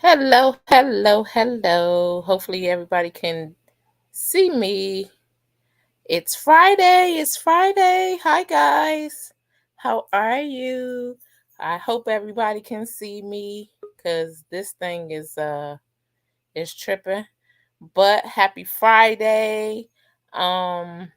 Hello, hello, hello. Hopefully, everybody can see me. It's Friday. It's Friday. Hi, guys. How are you? I hope everybody can see me because this thing is tripping. But happy Friday. Um,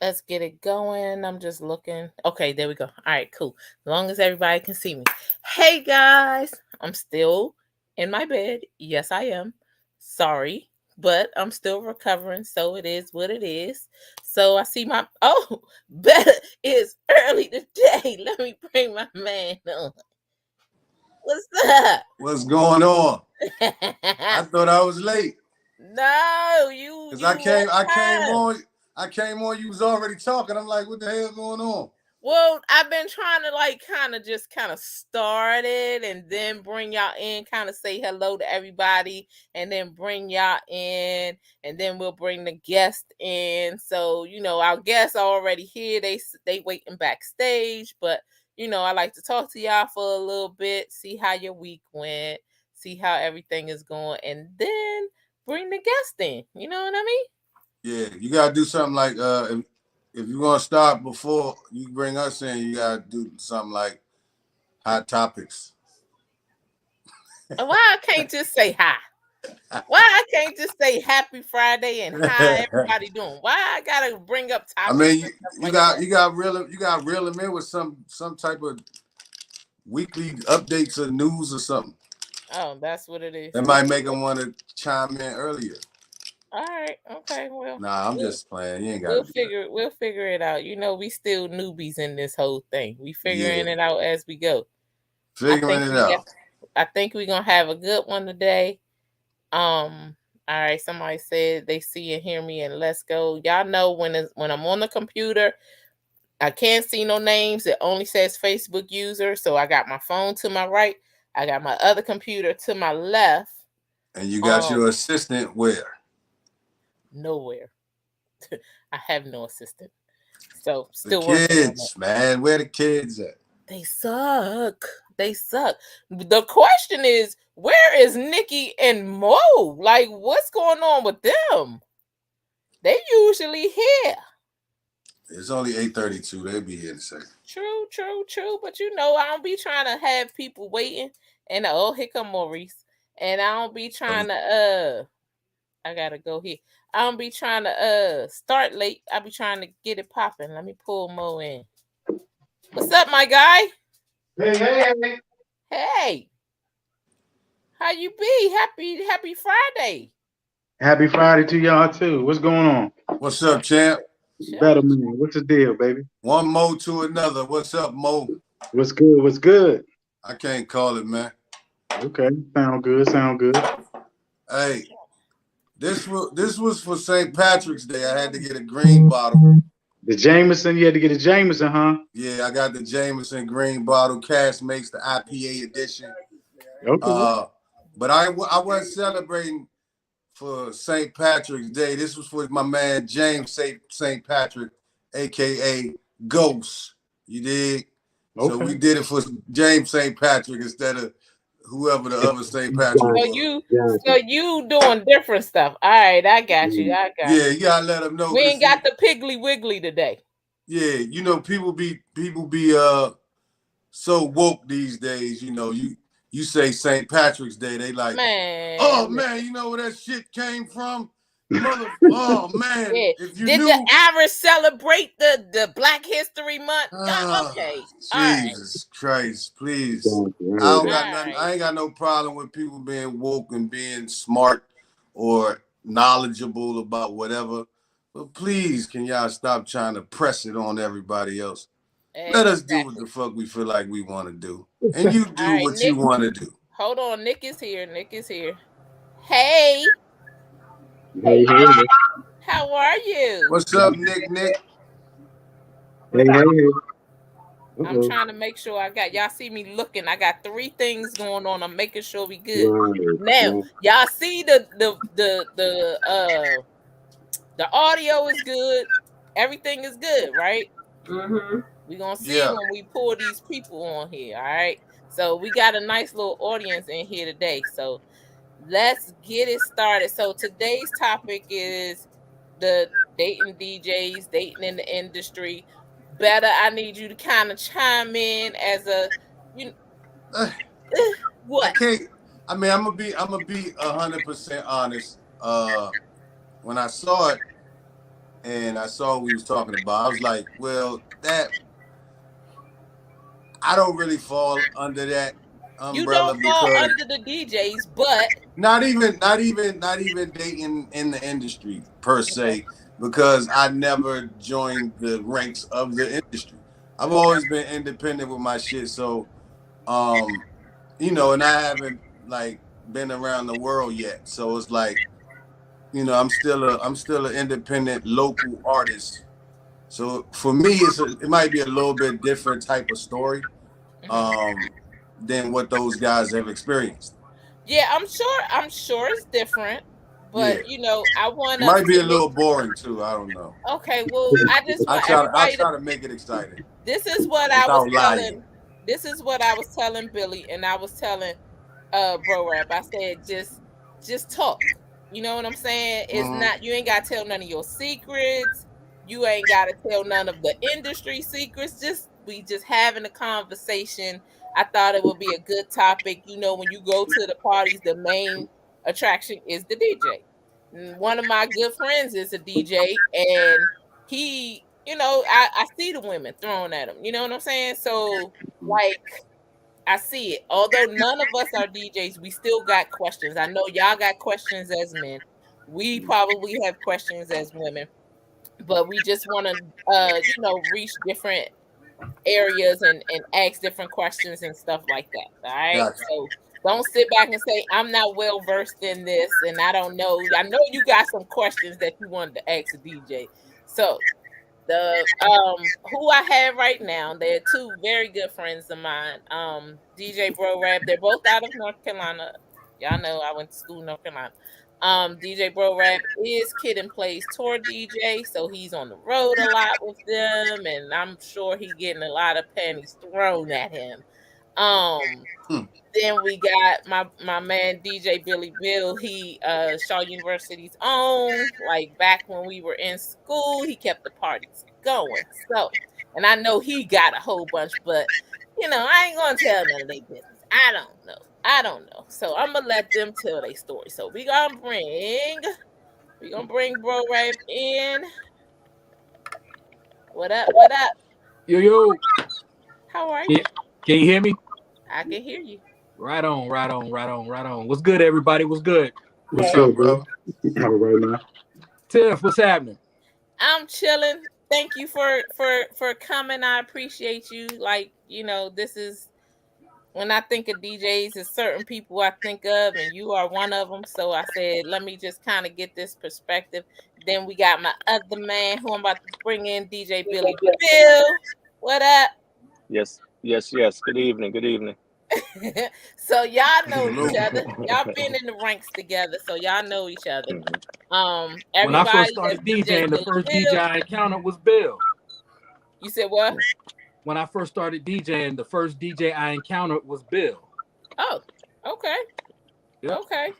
let's get it going. I'm just looking. Okay, there we go. All right, cool. As long as everybody can see me. Hey guys, I'm still in my bed. Yes, I am. Sorry, but I'm still recovering, so it is what it is. So I see my better it's early today. Let me bring my man on. What's up? What's going on? I thought I was late. No, Cause you I came, on I came time. on, I came on. You was already talking. I'm like, what the hell going on? Well, I've been trying to kind of start it and then bring y'all in, kind of say hello to everybody, and then bring y'all in, and then we'll bring the guest in. So our guests are already here. They waiting backstage, but I like to talk to y'all for a little bit, see how your week went, see how everything is going, and then bring the guest in. You know what I mean? Yeah, you gotta do something like if you're gonna start before you bring us in, you gotta do something like hot topics. Why I can't just say hi? Why I can't just say happy Friday and how everybody doing? Why I gotta bring up I topics mean, and stuff you like that? got you got real you got reel them in with some type of weekly updates or news or something Oh, that's what it is. that might make them want to chime in earlier. All right, okay, well, Nah, I'm we'll just playing. You ain't we'll gotta do that. figure it out. We still newbies in this whole thing. We Yeah, figuring it out as we go. I figuring think it we got. out. I think we're gonna have a good one today. All right. Somebody said they see and hear me, and let's go. Y'all know when I'm on the computer, I can't see no names. It only says Facebook user. So I got my phone to my right. I got my other computer to my left. And you got Um, your assistant where? Nowhere. I have no assistant. So The still working on that. kids, man. Where the kids at? They suck. They suck. The question is, where is Nikki and Mo? Like, what's going on with them? They usually here. It's only 8:32. They'll be here in a second. True, true, true. But I don't be trying to have people waiting. And here come Maurice. And I don't be trying to I gotta go here. I don't be trying to start late. I be trying to get it popping. Let me pull Mo in. What's up, my guy? Hey, hey, hey. Hey, how you be? Happy Friday. Happy Friday to y'all too. What's going on? What's up, champ? Better Chilling. man. What's the deal, baby? One Mo to another. What's up, Mo? What's good? What's good? I can't call it, man. Okay. Sound good. Sound good. Hey, this was for St. Patrick's Day. I had to get a green bottle. The Jameson, you had to get a Jameson, huh? Yeah, I got the Jameson green bottle. Cass makes the IPA edition. Okay. Uh, but I wasn't celebrating for St. Patrick's Day. This was for my man James St. Patrick, aka Ghost. You dig? So Okay. we did it for James St. Patrick instead of whoever the other St. Patrick So Gotcha. was. you so Gotcha. you doing different stuff. All right, I got you. Mm. I got Yeah, you. you gotta let them know, We cause ain't see, got the Piggly Wiggly today. yeah, people be so woke these days. You say St. Patrick's Day, they like, oh Man, man, you know where that shit came from, Oh man, yeah. if you Did the knew. Irish celebrate the Black History Month? Ah, Okay. All right. Jesus Christ, please. Gotcha. I I heard don't that. got All nothing. right. I ain't got no problem with people being woke and being smart or knowledgeable about whatever. But please, can y'all stop trying to press it on everybody else? Let us do what Exactly. the fuck we feel like we want to do. And you All do right, what you Nick. want to do. Hold on. Nick is here. Nick is here. Hey, Hey, hey, how are you? What's up, Nick? hey, hey, hey. I'm Uh-oh. trying to make sure I got y'all see me looking. I got three things going on. I'm making sure we good. Right. Now, Right. y'all see the audio is good. Everything is good, right? We're gonna see Yeah. when we pull these people on here. All right. So we got a nice little audience in here today. So let's get it started. So today's topic is the dating DJs, dating in the industry. Better, I need you to kind of chime in as a you. I What? can't. I mean, I'm gonna be 100% honest. When I saw it and I saw what we was talking about, I was like, well, that I don't really fall under that You umbrella don't fall because under the DJs, but not even dating in the industry per okay, se, because I never joined the ranks of the industry. I've okay. always been independent with my shit. So and I haven't like been around the world yet. So it's like, I'm still an independent local artist. So for me, it might be a little bit different type of story Mhm. um, than what those guys have experienced. Yeah, I'm sure it's different, but Yeah, I want us might be to a make. little boring too. I don't know. Okay, well, I just I want try to I everybody to. try to make it exciting This is what I was without lying. telling. This is what I was telling Billy, and I was telling Bro-Rabb. I said just talk. You know what I'm saying? It's Mm-hmm. not, you ain't gotta tell none of your secrets. You ain't gotta tell none of the industry secrets. We just having a conversation. I thought it would be a good topic. When you go to the parties, the main attraction is the DJ. One of my good friends is a DJ, and I see the women thrown at him. You know what I'm saying? So like I see it. Although none of us are DJs, we still got questions. I know y'all got questions as men. We probably have questions as women, but we just want to, reach different areas and ask different questions and stuff like that. All right. Gotcha. So don't sit back and say, I'm not well versed in this and I don't know. I know you got some questions that you wanted to ask a DJ. So the who I have right now, they're two very good friends of mine. DJ Bro-Rabb, they're both out of North Carolina. Y'all know I went to school in North Carolina. DJ Bro-Rabb is Kid and Plays tour DJ, so he's on the road a lot with them, and I'm sure he getting a lot of pennies thrown at him. Um, Hmm. then we got my man DJ Billy Bill. He Shaw University's own. Like back when we were in school, he kept the parties going. So, and I know he got a whole bunch, but I ain't gonna tell none of their business. I don't know. I don't know. So I'm gonna let them tell their story. So we gonna bring Bro-Rabb in. What up? What up? Yo, yo. How are Can, you? can you hear me? I can hear you. Right on, right on, right on, right on. What's good, everybody? What's good? What's What's up, up, bro? brother? How right now? Tiff, what's happening? I'm chilling. Thank you for coming. I appreciate you. Like, this is when I think of DJs, it's certain people I think of, and you are one of them. So I said, let me just kind of get this perspective. Then we got my other man who I'm about to bring in, DJ Billy Bill. What up? Yes, yes, yes. Good evening. Good evening. So y'all know each Salute. other. Y'all been in the ranks together, so y'all know each other. Mhm. When I first Everybody that's started DJ DJing, the Billy first DJ Bill. I encountered was Bill. You said what? When I first started DJing, the first DJ I encountered was Bill. Oh, okay. Yep. Okay.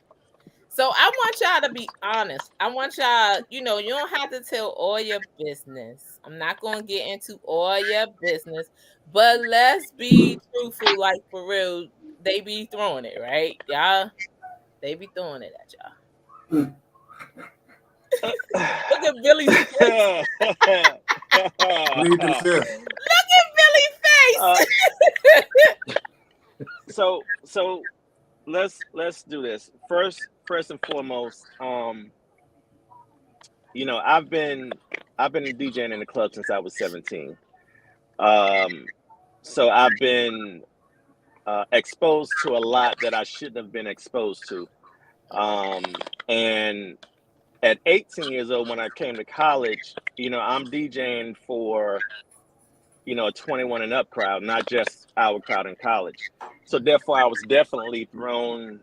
So I want y'all to be honest. I want y'all, you don't have to tell all your business. I'm not going to get into all your business, but let's be truthful, like for real. They be throwing it, right? Y'all, they be throwing it at y'all. Look at Billy's face. Plead the fifth. Look at Uh, Billy's face. so let's do this. First and foremost, I've been DJing in the club since I was 17. Um, so I've been exposed to a lot that I shouldn't have been exposed to. Okay. And at 18 years old, when I came to college, I'm DJing for a 21 and up crowd, not just our crowd in college. So therefore, I was definitely thrown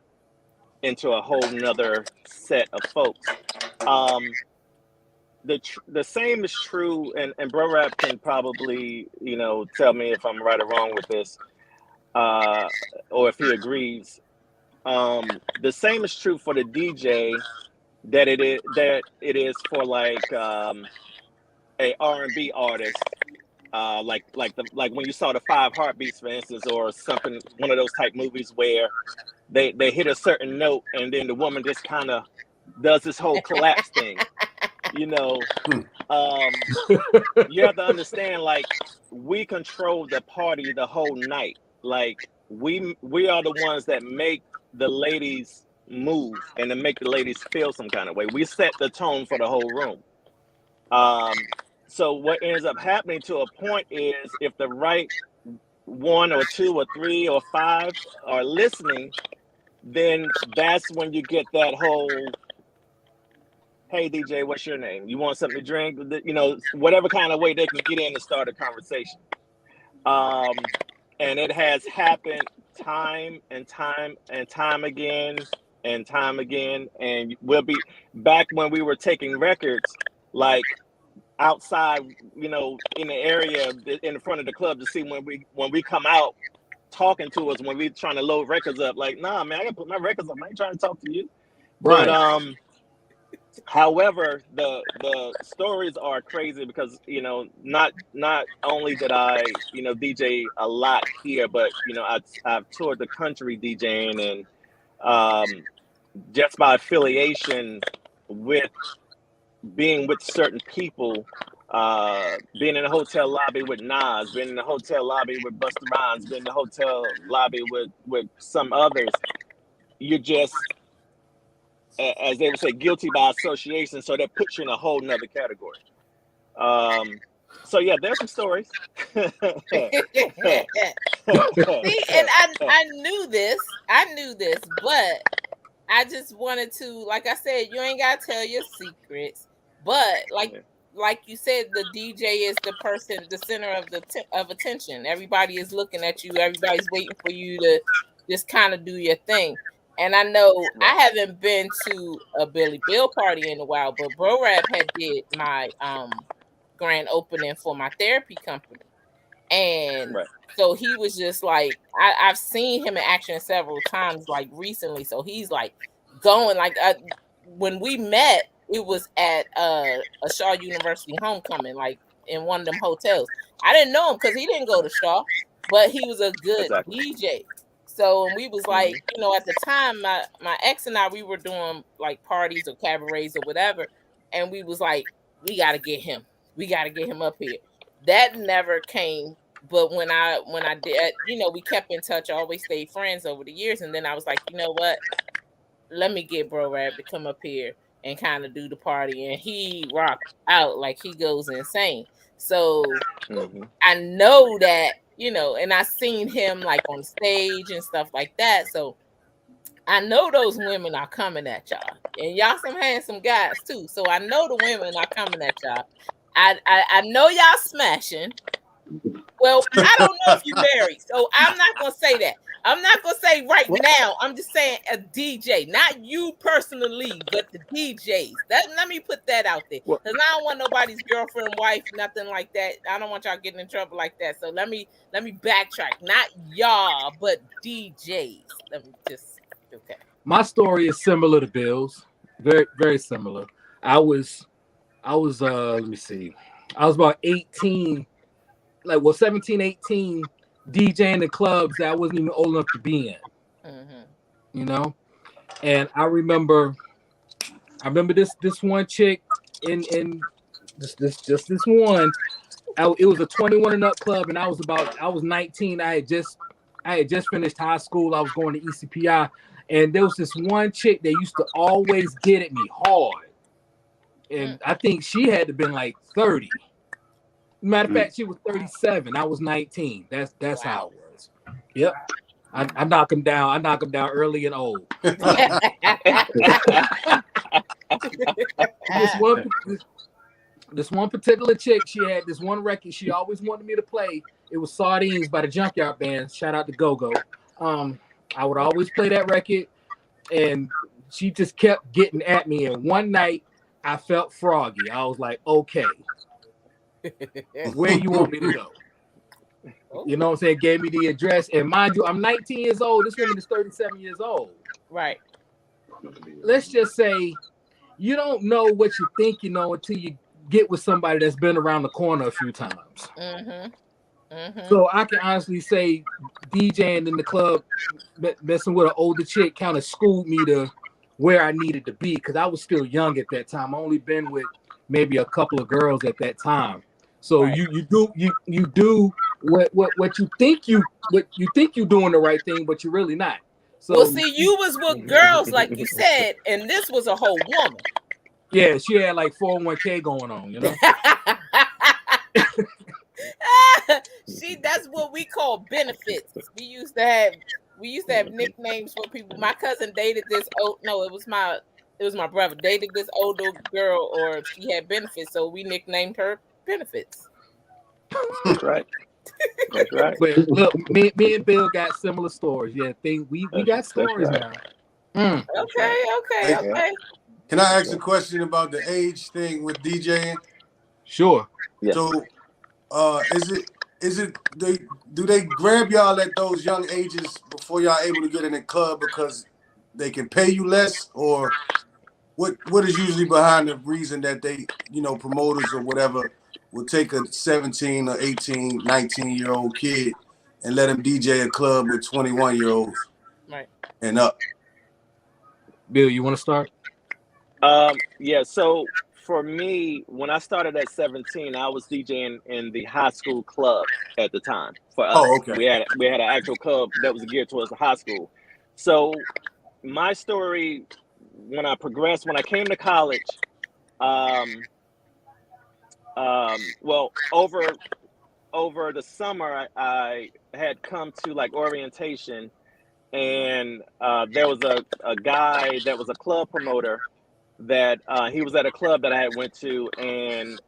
into a whole nother set of folks. Um, the same is true, and Bro Rap can probably tell me if I'm right or wrong with this. or if he agrees. The same is true for the DJ that it is for like a R&B artist, like when you saw the Five Heartbeats, for instance, or something, one of those type movies where they hit a certain note and then the woman just kind of does this whole collapse thing, you know. You have to understand, like, we control the party the whole night. Like, we are the ones that make the ladies move and to make the ladies feel some kind of way. We set the tone for the whole room. So what ends up happening to a point is, if the right one or two or three or five are listening, then that's when you get that whole, hey DJ, what's your name? You want something to drink? You know, whatever kind of way they can get in and start a conversation. And it has happened time and time and time again and time again. And we'll be back when we were taking records, like outside, you know, in the area in front of the club, to see when we come out talking to us when we trying to load records up. Like, nah, man, I gotta put my records up. I ain't trying to talk to you. Right. But however, the stories are crazy because, you know, not only did I, you know, DJ a lot here, but, you know, I've toured the country DJing, and just by affiliation with being with certain people, being in a hotel lobby with Nas, being in the hotel lobby with Busta Rhymes, being in the hotel lobby with some others, you're just, as they would say, guilty by association. So that puts you in a whole nother category. So yeah, there's some stories. See, and I knew this, but I just wanted to, like I said, you ain't gotta tell your secrets, but like you said, the DJ is the person, the center of attention. Everybody is looking at you. Everybody's waiting for you to just kind of do your thing. And I know I haven't been to a Billy Bill party in a while, but Bro-Rabb had did my grand opening for my therapy company. And so he was just like, I've seen him in action several times, like recently. So he's like going, like, when we met, it was at a Shaw University homecoming, like in one of them hotels. I didn't know him because he didn't go to Shaw, but he was a good DJ. So, and we was like, you know, at the time, my ex and I, we were doing like parties or cabarets or whatever. And we was like, we got to get him. We got to get him up here. That never came. But when I did, you know, we kept in touch, always stayed friends over the years. And then I was like, you know what? Let me get Bro-Rabb to come up here and kind of do the party. And he rocked out, like he goes insane. So I know that, you know, and I seen him like on stage and stuff like that. So I know those women are coming at y'all. And y'all some handsome guys too. So I know the women are coming at y'all. I know y'all smashing. Well, I don't know if you're married, so I'm not gonna say that. I'm not gonna say right now. I'm just saying a DJ, not you personally, but the DJs. Let me put that out there, because I don't want nobody's girlfriend, wife, nothing like that. I don't want y'all getting in trouble like that. So let me backtrack. Not y'all, but DJs. Let me just My story is similar to Bill's, very very similar. I was let me see, I was about 18. 17, 18, DJing in clubs that I wasn't even old enough to be in. You know? And I remember this one chick in this one. It was a 21 and up club, and I was 19. I had just finished high school. I was going to ECPI, and there was this one chick that used to always get at me hard. And I think she had to been like 30. Matter of fact, she was 37. I was 19. That's how it was. Yep. I knock him down. I knock him down early and old. This one particular chick, she had this one record she always wanted me to play. It was Sardines by the Junkyard Band. Shout out to Go-Go. I would always play that record, and she just kept getting at me. And one night, I felt froggy. I was like, okay. Where you want me to go? You know what I'm saying? Gave me the address. And mind you, I'm 19 years old. This woman is 37 years old. Right. Let's just say you don't know what you think you know until you get with somebody that's been around the corner a few times. So I can honestly say DJing in the club, messing with an older chick kind of schooled me to where I needed to be because I was still young at that time. I only been with maybe a couple of girls at that time. So Right. you do what you think you doing the right thing, but you're really not. Well, So see, you was with girls, like you said, and this was a whole woman. yeah, she had like 401k going on, you know. See, that's what we call benefits. We used to have nicknames for people. My cousin dated this it was my brother dated this older girl, or she had benefits, so we nicknamed her Benefits. That's right. That's right. But look, me and Bill got similar stories. Yeah, we got stories right. now. Mm. Okay. Can I ask a question about the age thing with DJing? Sure. Yeah. So, do they grab y'all at those young ages before y'all able to get in the club because they can pay you less, or what is usually behind the reason that they, promoters or whatever will take a 17 or 18, 19-year-old kid and let him DJ a club with 21-year-olds Right. and up? Bill, you want to start? Yeah. So for me, when I started at 17, I was DJing in the high school club at the time. For us, Oh, okay. we had an actual club that was geared towards the high school. So my story, when I came to college, well, over the summer, I had come to like orientation, and there was a guy that was a club promoter that he was at a club that I had went to, and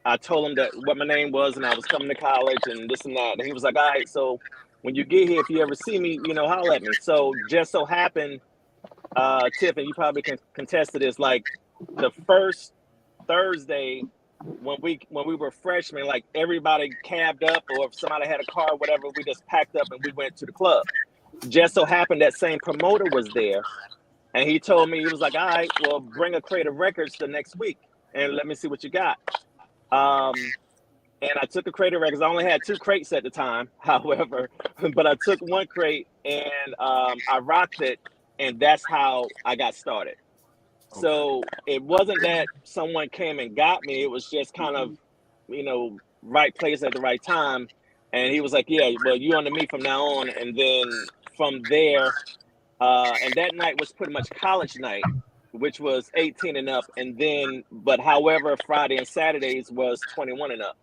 I told him that what my name was and I was coming to college and this and that, and he was like, "All right, so when you get here, if you ever see me, holler at me." So just so happened, Tiff, and you probably can contest to this, like the first Thursday when we were freshmen, like everybody cabbed up, or if somebody had a car or whatever, we just packed up and we went to the club. Just so happened that same promoter was there, and he told me, he was like, "All right, well, bring a crate of records the next week and let me see what you got." And I took a crate of records. I only had 2 crates at the time, however, but I took 1 crate and I rocked it, and that's how I got started. So it wasn't that someone came and got me. It was just kind of, right place at the right time. And he was like, "Yeah, well, you under me from now on." And then from there, and that night was pretty much college night, which was 18 and up. And then, but however, Friday and Saturdays was 21 and up.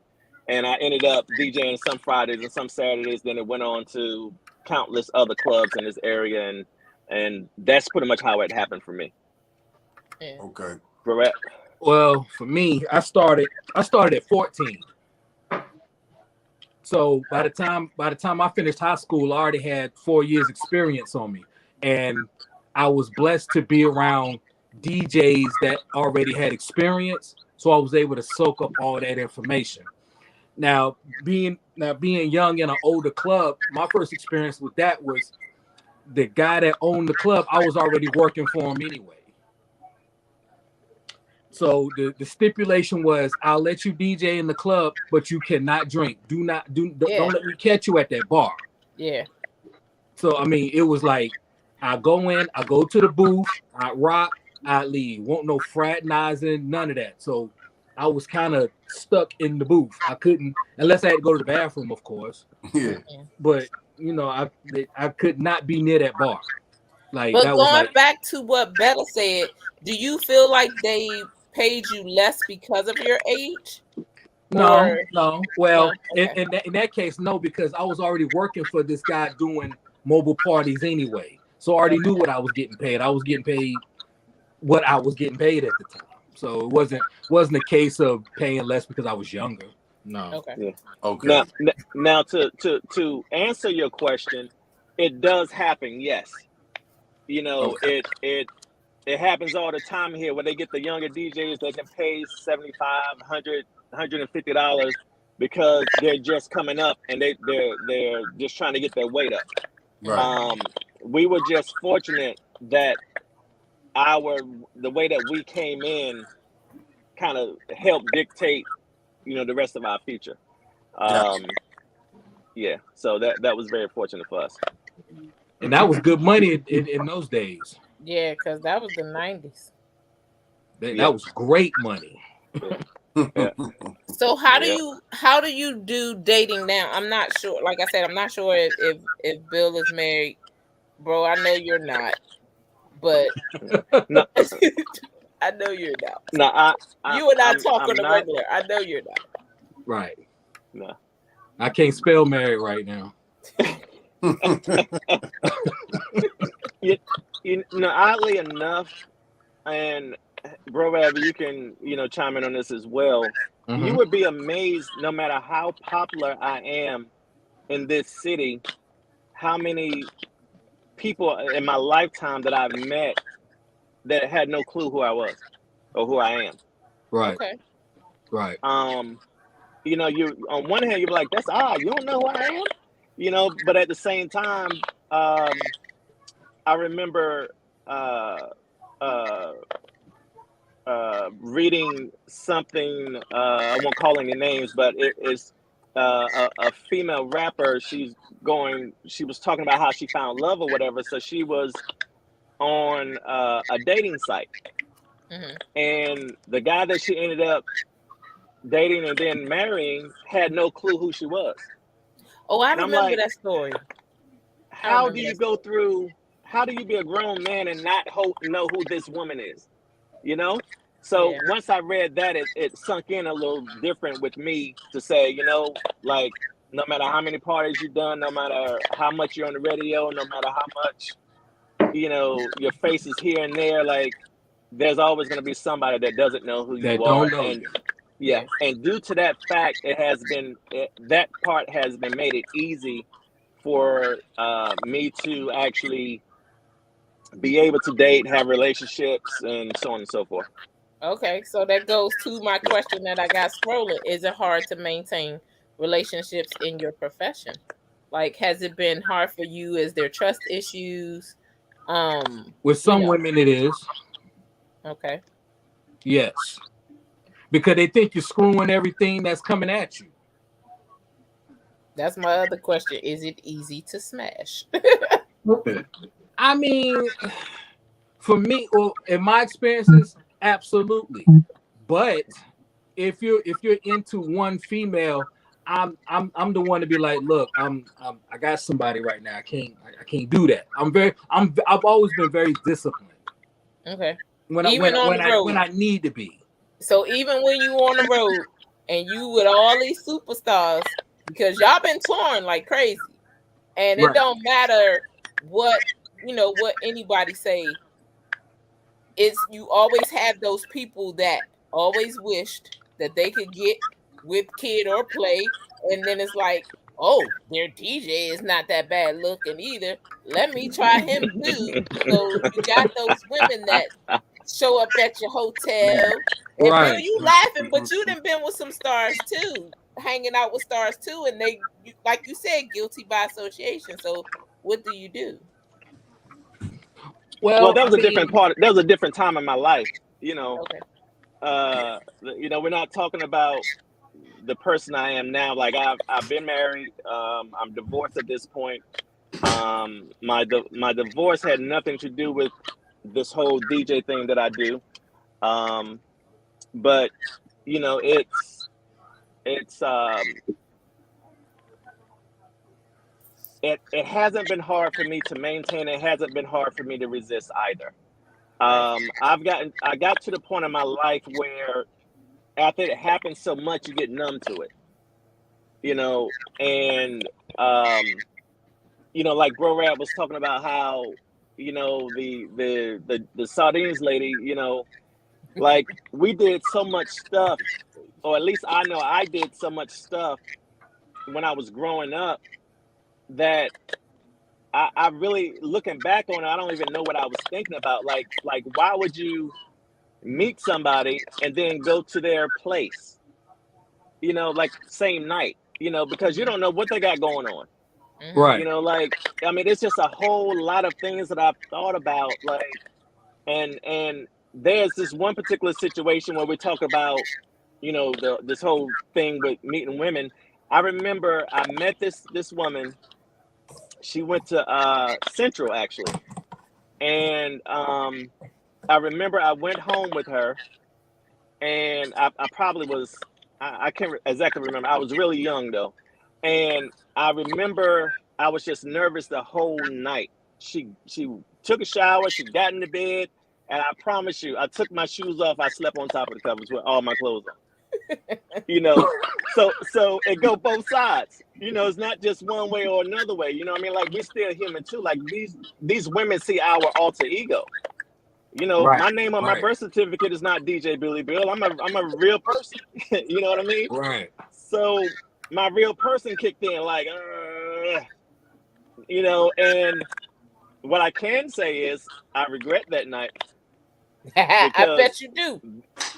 And I ended up DJing some Fridays and some Saturdays. Then it went on to countless other clubs in this area. And that's pretty much how it happened for me. Yeah. Okay. Correct. Well, for me, I started at 14. So by the time I finished high school, I already had 4 years experience on me, and I was blessed to be around DJs that already had experience, so I was able to soak up all that information. Now, being young in an older club, my first experience with that was the guy that owned the club. I was already working for him anyway. So the stipulation was, I'll let you DJ in the club, but you cannot drink. Don't let me catch you at that bar. Yeah. So I mean, it was like I go in, I go to the booth, I rock, I leave. Won't no fraternizing, none of that. So I was kind of stuck in the booth. I couldn't, unless I had to go to the bathroom, of course. Yeah. But I could not be near that bar. Like But that was going like back to what Bella said, do you feel like they paid you less because of your age? no. Or Well, no? Okay. in that case, no, because I was already working for this guy doing mobile parties anyway. So I already knew what I was getting paid. I was getting paid what I was getting paid at the time. So it wasn't a case of paying less because I was younger. No. Okay. Yeah. Okay. Now to answer your question, it does happen. Yes. Okay. It happens all the time here where they get the younger DJs. They can pay $75, $100, $150 because they're just coming up and they're just trying to get their weight up. Right. We were just fortunate that the way that we came in kind of helped dictate, the rest of our future. Gotcha. Yeah, so that was very fortunate for us. And that was good money in those days. Yeah, because that was the 90s. That Yeah, was great money. yeah, So yeah. how do you do dating now? I'm not sure. Like I said, I'm not sure if Bill is married. Bro, I know you're not. But No, I know you're not. no, You and I talk on I'm the not. regular. I know you're not. Right. No. I can't spell married right now. Oddly enough, and Bro-Rabb, you can chime in on this as well. Mm-hmm. You would be amazed, no matter how popular I am in this city, how many people in my lifetime that I've met that had no clue who I was or who I am. Right. Okay. Right. You on one hand you're like, that's odd. You don't know who I am, but at the same time, I remember reading something. I won't call any names, but it is a female rapper. She was talking about how she found love or whatever. So she was on a dating site, Mm-hmm. and the guy that she ended up dating and then marrying had no clue who she was. Oh, I And I'm remember like, that story. how do you go through? How do you be a grown man and not know who this woman is? So Yeah. once I read that, it sunk in a little different with me to say, like, no matter how many parties you've done, no matter how much you're on the radio, no matter how much, your face is here and there, like, there's always going to be somebody that doesn't know who That you don't are. know And you. yeah, Yes. and due to that fact, that part has been made it easy for me to actually be able to date, have relationships, and so on and so forth. Okay, so that goes to my Yeah. question that I got scrolling. Is it hard to maintain relationships in your profession? Like, has it been hard for you? Is there trust issues? With You some know. women, it is. Okay. Yes. Because they think you're screwing everything that's coming at you. That's my other question. Is it easy to smash? I mean, for me, or in my experiences, absolutely. But if you're into one female, I'm the one to be like, look, I got somebody right now. I can't do that. I've always been very disciplined Okay. when Even on the road. I need to be. So even when you on the road and you with all these superstars, because y'all been touring like crazy, and it Right. don't matter what what anybody say. It's you always have those people that always wished that they could get with Kid or Play, and then it's like, oh, their DJ is not that bad looking either. Let me try him too. So you got those women that show up at your hotel. And Bill, Right. you laughing, but you done been with some stars too, hanging out with stars too, and like you said, guilty by association. So what do you do? Well, Well, that I was a different mean, part. That was a different time in my life. Okay. We're not talking about the person I am now. Like, I've been married. I'm divorced at this point. My divorce had nothing to do with this whole DJ thing that I do. But it's it hasn't been hard for me to maintain. It hasn't been hard for me to resist either. Right. I got to the point in my life where after it happens so much, you get numb to it, and like Bro-Rabb was talking about how, the sardines lady, like, we did so much stuff, or at least I know I did so much stuff when I was growing up that I really, looking back on it, I don't even know what I was thinking about. Like, why would you meet somebody and then go to their place? like same night, because you don't know what they got going on. Right. Like, I mean, it's just a whole lot of things that I've thought about, like, and there's this one particular situation where we talk about, this whole thing with meeting women. I remember I met this woman. She went to Central, actually, and I remember I went home with her, and I probably was, I can't exactly remember. I was really young though, and I remember I was just nervous the whole night. She took a shower, she got into bed, and I promise you, I took my shoes off. I slept on top of the covers with all my clothes on. So it go both sides. It's not just one way or another way. You know what I mean? Like, we're still human too. Like, these women see our alter ego. Right. My name on my birth certificate is not DJ Billy Bill. I'm a real person. You know what I mean? Right. So my real person kicked in, like, and what I can say is I regret that night. I bet you do.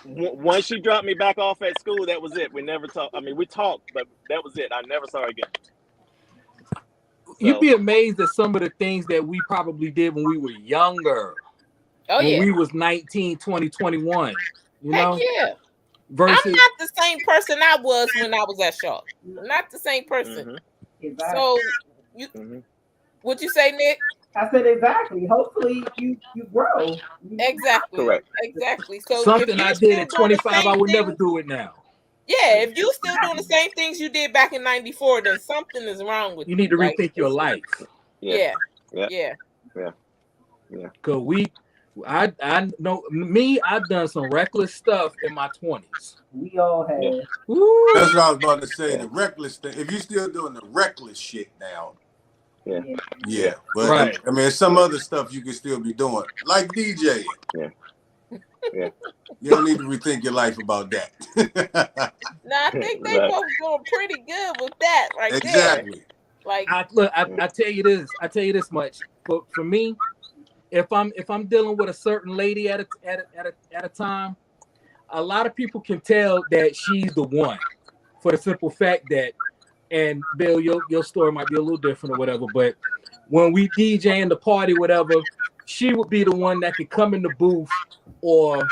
Once she dropped me back off at school, that was it. We never talked. I mean, we talked, but that was it. I never saw her again. You'd be amazed at some of the things that we probably did when we were younger. Oh, when yeah. we was 19, 20, 21. Heck yeah. Versus, I'm not the same person I was when I was at Shaw. I'm not the same person. Exactly. So, what'd you say, Nick? I said exactly. Hopefully you grow. Exactly. Correct. Exactly. So something I did at 25, I would never do it now. Yeah, if you still doing the same things you did back in '94, then something is wrong with you. You need to rethink your life. Yeah. Cause I know me. I've done some reckless stuff in my 20s. We all have. That's what I was about to say. The reckless thing. If you still doing the reckless shit now. Yeah. But right. I mean, there's some other stuff you can still be doing, like DJ. Yeah. You don't need to rethink your life about that. No, I think they both doing pretty good with that right there. Exactly. Like, I tell you this. I tell you this much. For me, if I'm dealing with a certain lady at a time, a lot of people can tell that she's the one, for the simple fact that, and Bill, your story might be a little different or whatever, but when we DJ in the party, whatever, she would be the one that could come in the booth or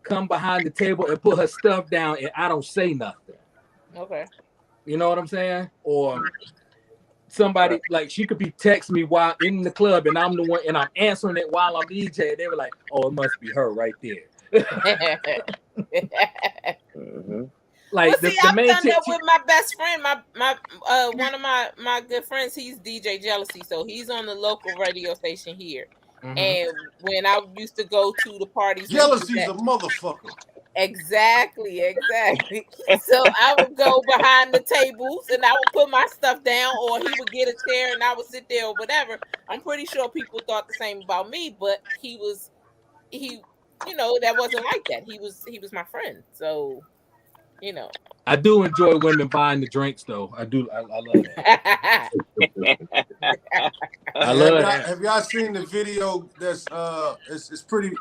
come behind the table and put her stuff down, and I don't say nothing. Okay. You know what I'm saying? Or somebody, like, she could be texting me while in the club, and I'm the one, and I'm answering it while I'm DJ. They were like, "Oh, it must be her right there." Like, well, see, I've done that with my best friend, my one of my good friends. He's DJ Jealousy, so he's on the local radio station here. And when I used to go to the parties, Jealousy's a motherfucker. Exactly. So I would go behind the tables and I would put my stuff down, or he would get a chair and I would sit there or whatever. I'm pretty sure people thought the same about me, but he that wasn't like that. He was my friend. So, I do enjoy women buying the drinks, though. I do. I love that. I love that. Have y'all seen the video? That's it's pretty.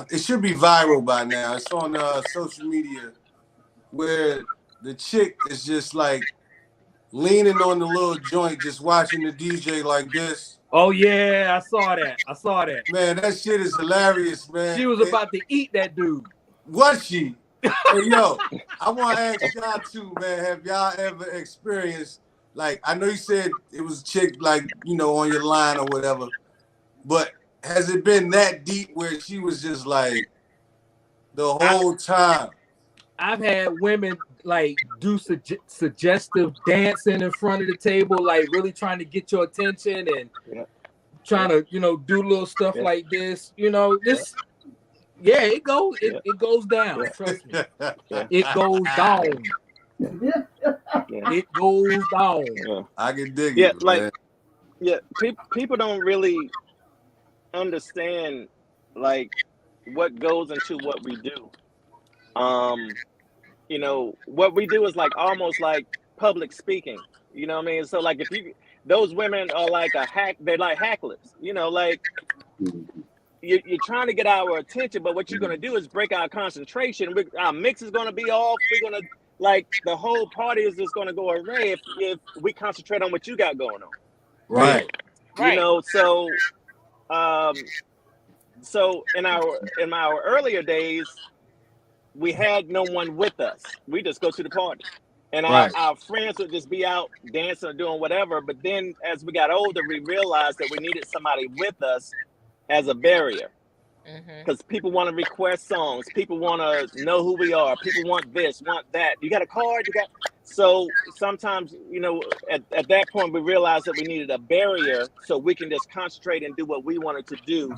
It should be viral by now. It's on social media, where the chick is just like leaning on the little joint, just watching the DJ like this. Oh yeah, I saw that. Man, that shit is hilarious, man. She was about to eat that dude. Was she? Hey, yo, I want to ask y'all too, man. Have y'all ever experienced, like, I know you said it was a chick, like, on your line or whatever, but has it been that deep where she was just like the whole time? I've had women like do suggestive dancing in front of the table, like really trying to get your attention and trying to, do little stuff like this. This. Yeah, it goes down. Trust me. It goes down. It goes down. I can dig it. People don't really understand like what goes into what we do. What we do is like almost like public speaking. You know what I mean? So like those women are like they're like hacklers. Like. You're trying to get our attention, but what you're going to do is break our concentration. Our mix is going to be off. like the whole party is just going to go away if we concentrate on what you got going on. Right. You know, so in our earlier days, we had no one with us. We just go to the party. And Right. our friends would just be out dancing or doing whatever. But then as we got older, we realized that we needed somebody with us as a barrier. Because people want to request songs. People want to know who we are. People want this, want that. You got a card? So sometimes, you know, at that point, we realized that we needed a barrier so we can just concentrate and do what we wanted to do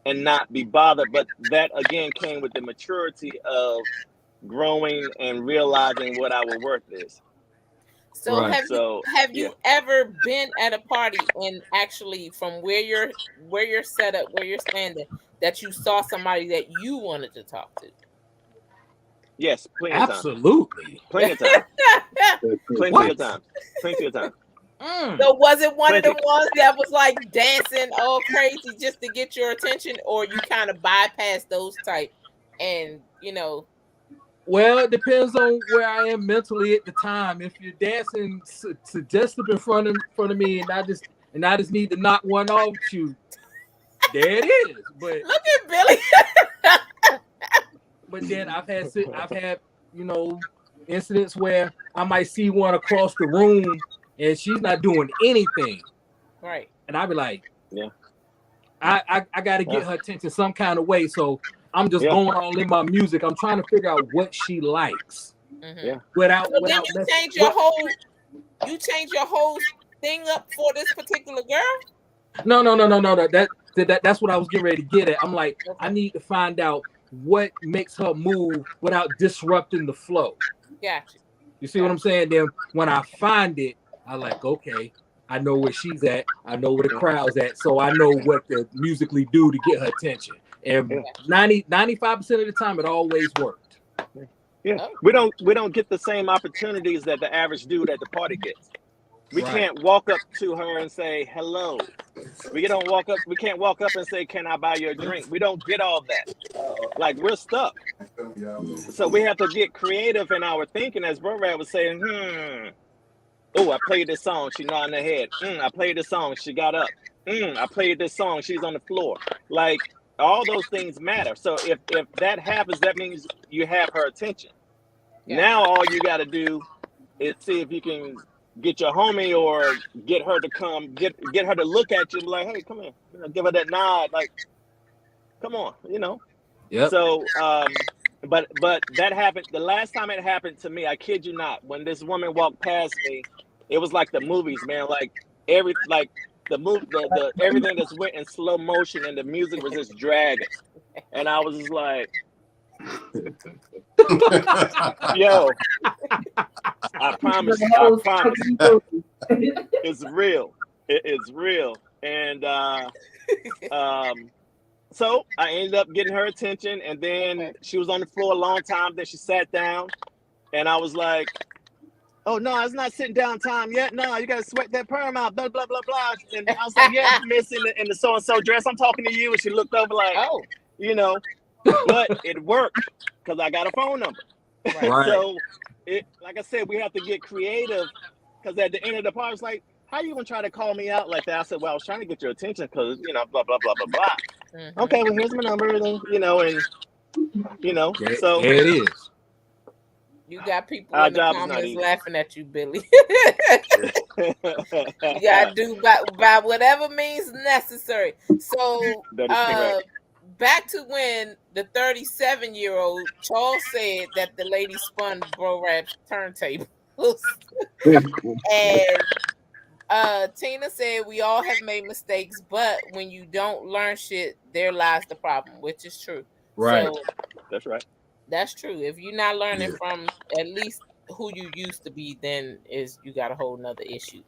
and not be bothered. But that, again, came with the maturity of growing and realizing what our worth is. So Right. have you ever been at a party and actually from where you're set up, where you're standing, that you saw somebody that you wanted to talk to? Yes, plenty of times. Absolutely. Plenty of times. Plenty What? of times. Plenty of times. So was it one of the ones that was like dancing all crazy just to get your attention, or you kind of bypass those type and you know? Well, it depends on where I am mentally at the time. If you're dancing to just up in front of me, and I just need to knock one off you, there it is. But look at Billy. But then I've had you know incidents where I might see one across the room and she's not doing anything. Right. And I'd be like, yeah, I got to get her attention some kind of way. So I'm just going all in my music. I'm trying to figure out what she likes. Yeah. Without then you change your whole thing up for this particular girl? No. That's what I was getting ready to get at. I'm like, I need to find out what makes her move without disrupting the flow. Gotcha. You see what I'm saying? Then when I find it, I like, okay, I know where she's at. I know where the crowd's at. So I know what to musically do to get her attention. And 95% of the time, it always worked. Yeah, we don't get the same opportunities that the average dude at the party gets. We can't walk up to her and say hello. We can't walk up and say, "Can I buy you a drink?" We don't get all that. Like, we're stuck. So we have to get creative in our thinking, as Bro-Rabb was saying. Oh, I played this song. She nodding her head. I played this song. She got up. I played this song. She's on the floor. Like, all those things matter. So if that happens, that means you have her attention. Now all you got to do is see if you can get your homie or get her to come, get her to look at you and be like, "Hey, come here," you know, give her that nod, like, "Come on," you know. Yeah. So, but that happened. The last time it happened to me, I kid you not, when this woman walked past me, it was like the movies, man. Like the everything just went in slow motion and the music was just dragging, and I was just like, "Yo, I promise, it's real. It's real." And so I ended up getting her attention, and then she was on the floor a long time. Then she sat down, and I was like, "Oh no, it's not sitting down time yet. No, you gotta sweat that perm out." Blah blah blah blah. And I was like, "Yeah, miss, in the so and so dress. I'm talking to you." And she looked over like, "Oh, you know," but it worked because I got a phone number. Right. So like I said, we have to get creative, because at the end of the party, it's like, "How you gonna try to call me out like that?" I said, "Well, I was trying to get your attention because, you know, blah blah blah blah blah." Okay, well, here's my number, and you know, so there it is. You got people in the comments laughing at you, Billy. You gotta do by whatever means necessary. So back to when the 37-year-old Charles said that the lady spun Bro-Rabb's turntable. And Tina said we all have made mistakes, but when you don't learn shit, there lies the problem, which is true. Right. So, that's right. That's true. If you're not learning from at least who you used to be, then you got a whole nother issue.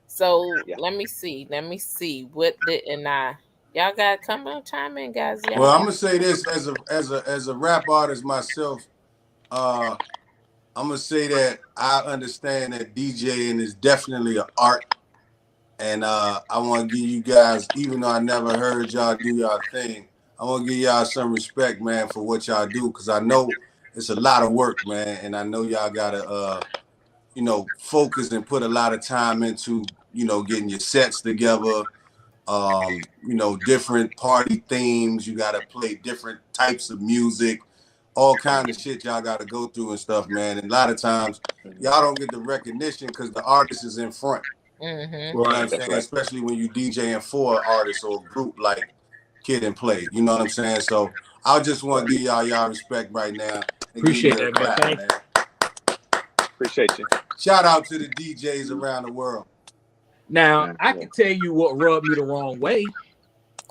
So let me see. What didn't y'all got to come on, chime in, guys. Well, I'm gonna say this as a rap artist myself. I'm gonna say that I understand that DJing is definitely an art, and I want to give you guys, even though I never heard y'all do y'all thing, I want to give y'all some respect, man, for what y'all do, because I know it's a lot of work, man. And I know y'all gotta focus and put a lot of time into, getting your sets together. Different party themes. You gotta play different types of music, all kind of shit y'all gotta go through and stuff, man. And a lot of times y'all don't get the recognition because the artist is in front. Mm-hmm. You know what I'm saying? Right. Especially when you DJing for an artist or a group like Kid and Play. You know what I'm saying? So I just want to give y'all respect right now. And Appreciate give that, man. Man. Appreciate you. Shout out to the DJs around the world. Now, I can tell you what rubbed me the wrong way.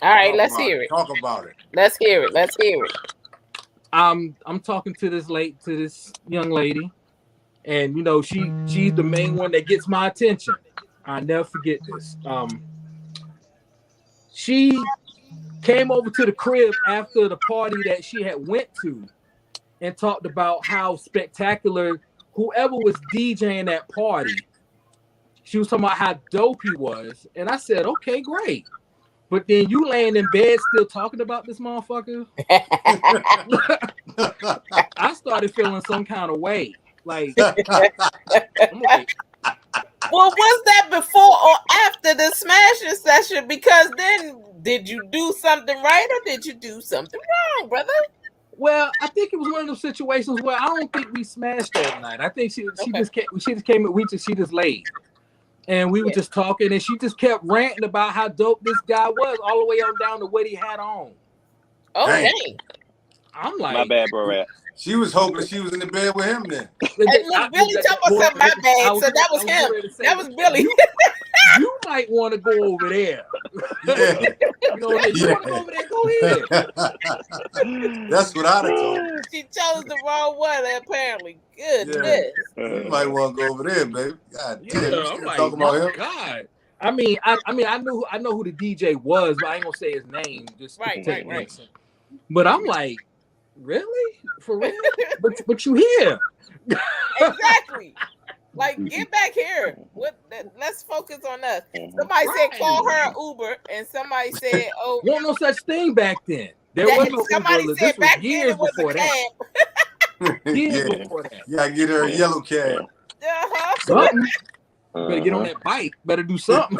All right, let's hear it. Talk about it. Let's hear it. Let's hear it. I'm talking to this young lady, and she's the main one that gets my attention. I never forget this. She came over to the crib after the party that she had went to and talked about how spectacular whoever was DJing that party. She was talking about how dope he was, and I said, "Okay, great." But then you laying in bed still talking about this motherfucker. I started feeling some kind of way. Like, I'm like, well, was that before or after the smashing session? Because then, did you do something right or did you do something wrong, brother? Well, I think it was one of those situations where I don't think we smashed that night. I think she just came and she just laid. And we were just talking, and she just kept ranting about how dope this guy was, all the way on down to what he had on. Oh, dang. I'm like, my bad, Bro-Rabb. She was hoping she was in the bed with him then. And look, Billy talking about my bad, so that was him. That was Billy. You might want to go over there. Yeah. You want to go over there? Go ahead. That's what I'd have told. She chose the wrong one, apparently. Goodness. You might want to go over there, baby. God damn, I'm like, talking about him. God. I mean, I know who the DJ was, but I ain't gonna say his name. Just right. But I'm like, really? For real? but you here? Exactly. Like, get back here. Let's focus on us. Somebody said call her an Uber, and somebody said, "Oh, wasn't no such thing back then." There was no somebody Uber. said this back was years then it was before a that. cab. Years before that. Yeah, get her a yellow cab. Something. Better get on that bike. Better do something.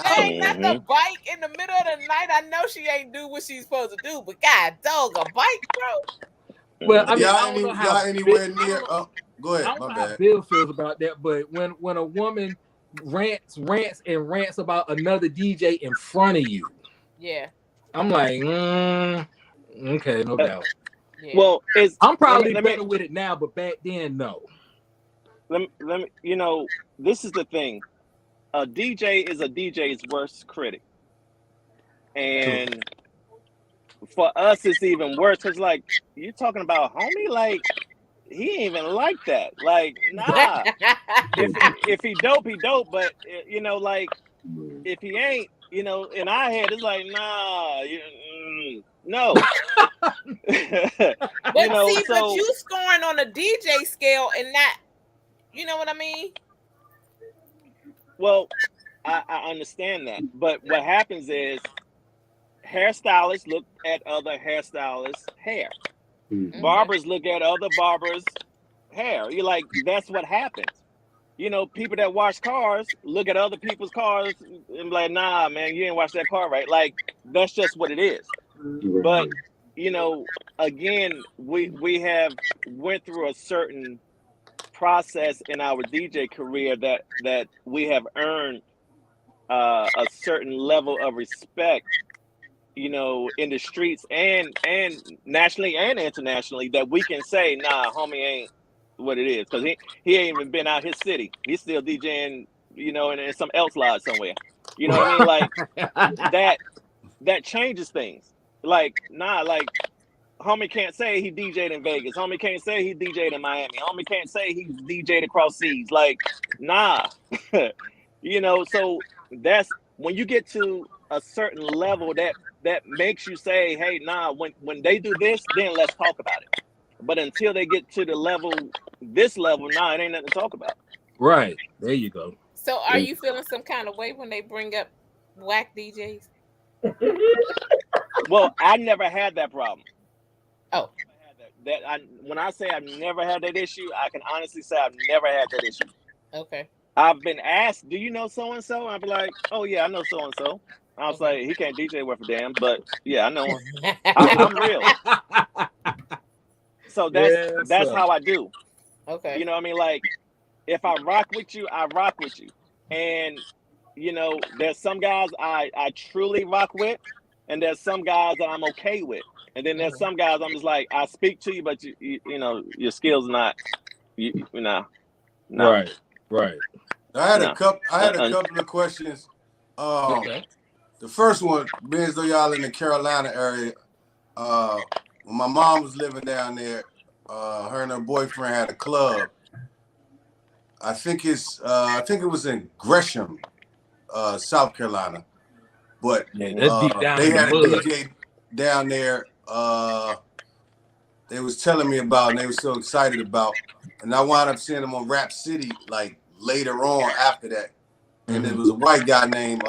Hey, not the bike in the middle of the night. I know she ain't do what she's supposed to do, but God dog, a bike, bro. Well, I mean, I don't know how anywhere near. Go ahead. I don't know how Bill feels about that, but when a woman rants about another DJ in front of you, I'm like, okay, no doubt. Yeah. Well, I'm probably better with it now, but back then, no. Let me. This is the thing. A DJ is a DJ's worst critic, and for us, it's even worse. Cause like you're talking about homie, like he ain't even like that. Like, nah. if he dope, he dope. But like if he ain't, in our head, it's like, nah, no. But but you scoring on a DJ scale and not, you know what I mean? Well, I understand that, but what happens is hairstylists look at other hairstylists' hair. Mm-hmm. Barbers look at other barbers' hair. You're like, that's what happens. People that wash cars look at other people's cars and be like, nah, man, you didn't wash that car right. Like, that's just what it is. But, again, we have went through a certain process in our DJ career that we have earned a certain level of respect, in the streets and nationally and internationally, that we can say, nah, homie ain't what it is, because he ain't even been out his city. He's still DJing, in some else lodge somewhere. You know what I mean? Like that changes things. Like, nah, like homie can't say he DJ'd in Vegas. Homie can't say he DJ'd in Miami. Homie can't say he DJ'd across seas. Like, nah. So that's when you get to a certain level that makes you say, hey, nah, when they do this, then let's talk about it. But until they get to this level, nah, it ain't nothing to talk about. Right. There you go. So are you feeling some kind of way when they bring up whack DJs? Well, I never had that problem. Oh. that when I say I've never had that issue, I can honestly say I've never had that issue. Okay. I've been asked, "Do you know so and so?" I'd be like, "Oh yeah, I know so and so." I was Okay. like, "He can't DJ worth a damn," but yeah, I know him. I'm real. So Yes, that's sir. how I do. Okay. You know what I mean? Like, if I rock with you, I rock with you. And you know, there's some guys I truly rock with, and there's some guys that I'm okay with, and then there's Mhm. some guys I'm just like, I speak to you, but you know your skills not you know no Right, right. no I had a couple of questions. Okay. The first one, being as though y'all in the Carolina area, when my mom was living down there, her and her boyfriend had a club. I think it was in Gresham, South Carolina. But Yeah, mhm. that's deep down they in the had a mud. DJ down there. They was telling me about, and they were so excited about, and I wound up seeing them on Rap City like later on after that. And there Mm-hmm. was a white guy named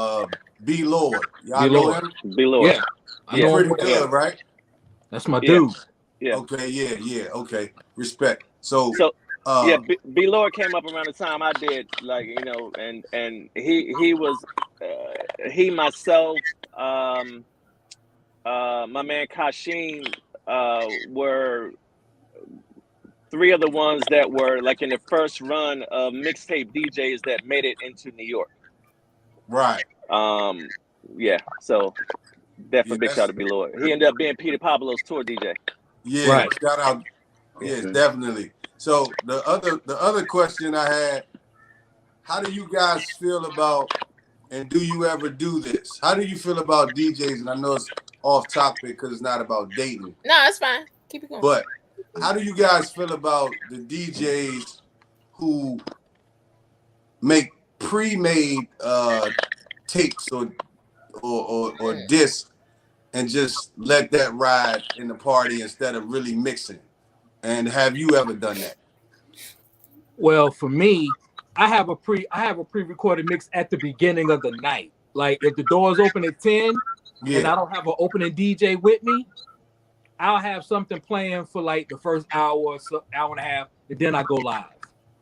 B Lord. Be Y'all know Lord. him? Be Lord. Yeah, I He Yeah, know him pretty well. yeah, good, right? That's my yeah, dude. yeah. Okay, yeah, okay. Respect. So, So yeah, uh, B Lord came up around the time I did, like you know, and he was he myself my man Kashim were three of the ones that were like in the first run of mixtape DJs that made it into New York. right. Um, yeah, so Yeah, definitely big shout that's to B Lord. He ended up being Peter Pablo's tour DJ. yeah. Right. Shout out. Yeah. Yes, definitely. So the other question I had, how do you guys feel about, and do you ever do this? How do you feel about DJs? And I know it's off topic because it's not about dating, No, it's fine. Keep it going. but how do you guys feel about the DJs who make pre-made tapes or Mm. discs and just let that ride in the party instead of really mixing? And have you ever done that? Well, for me, I have a pre-recorded mix at the beginning of the night. Like if the doors open at 10 and Yeah. I don't have an opening DJ with me, I'll have something playing for like the first hour or so, hour and a half, and then I go live.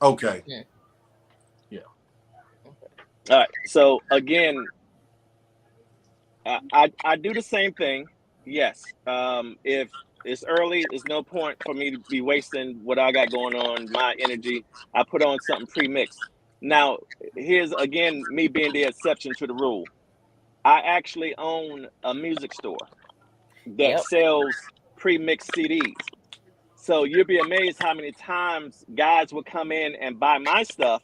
Okay. Mm. Yeah. Okay. All right. So again, I do the same thing. Yes. If it's early, there's no point for me to be wasting what I got going on, my energy. I put on something pre-mixed. Now, here's again me being the exception to the rule. I actually own a music store that Yep. sells pre-mixed CDs. So you'll be amazed how many times guys will come in and buy my stuff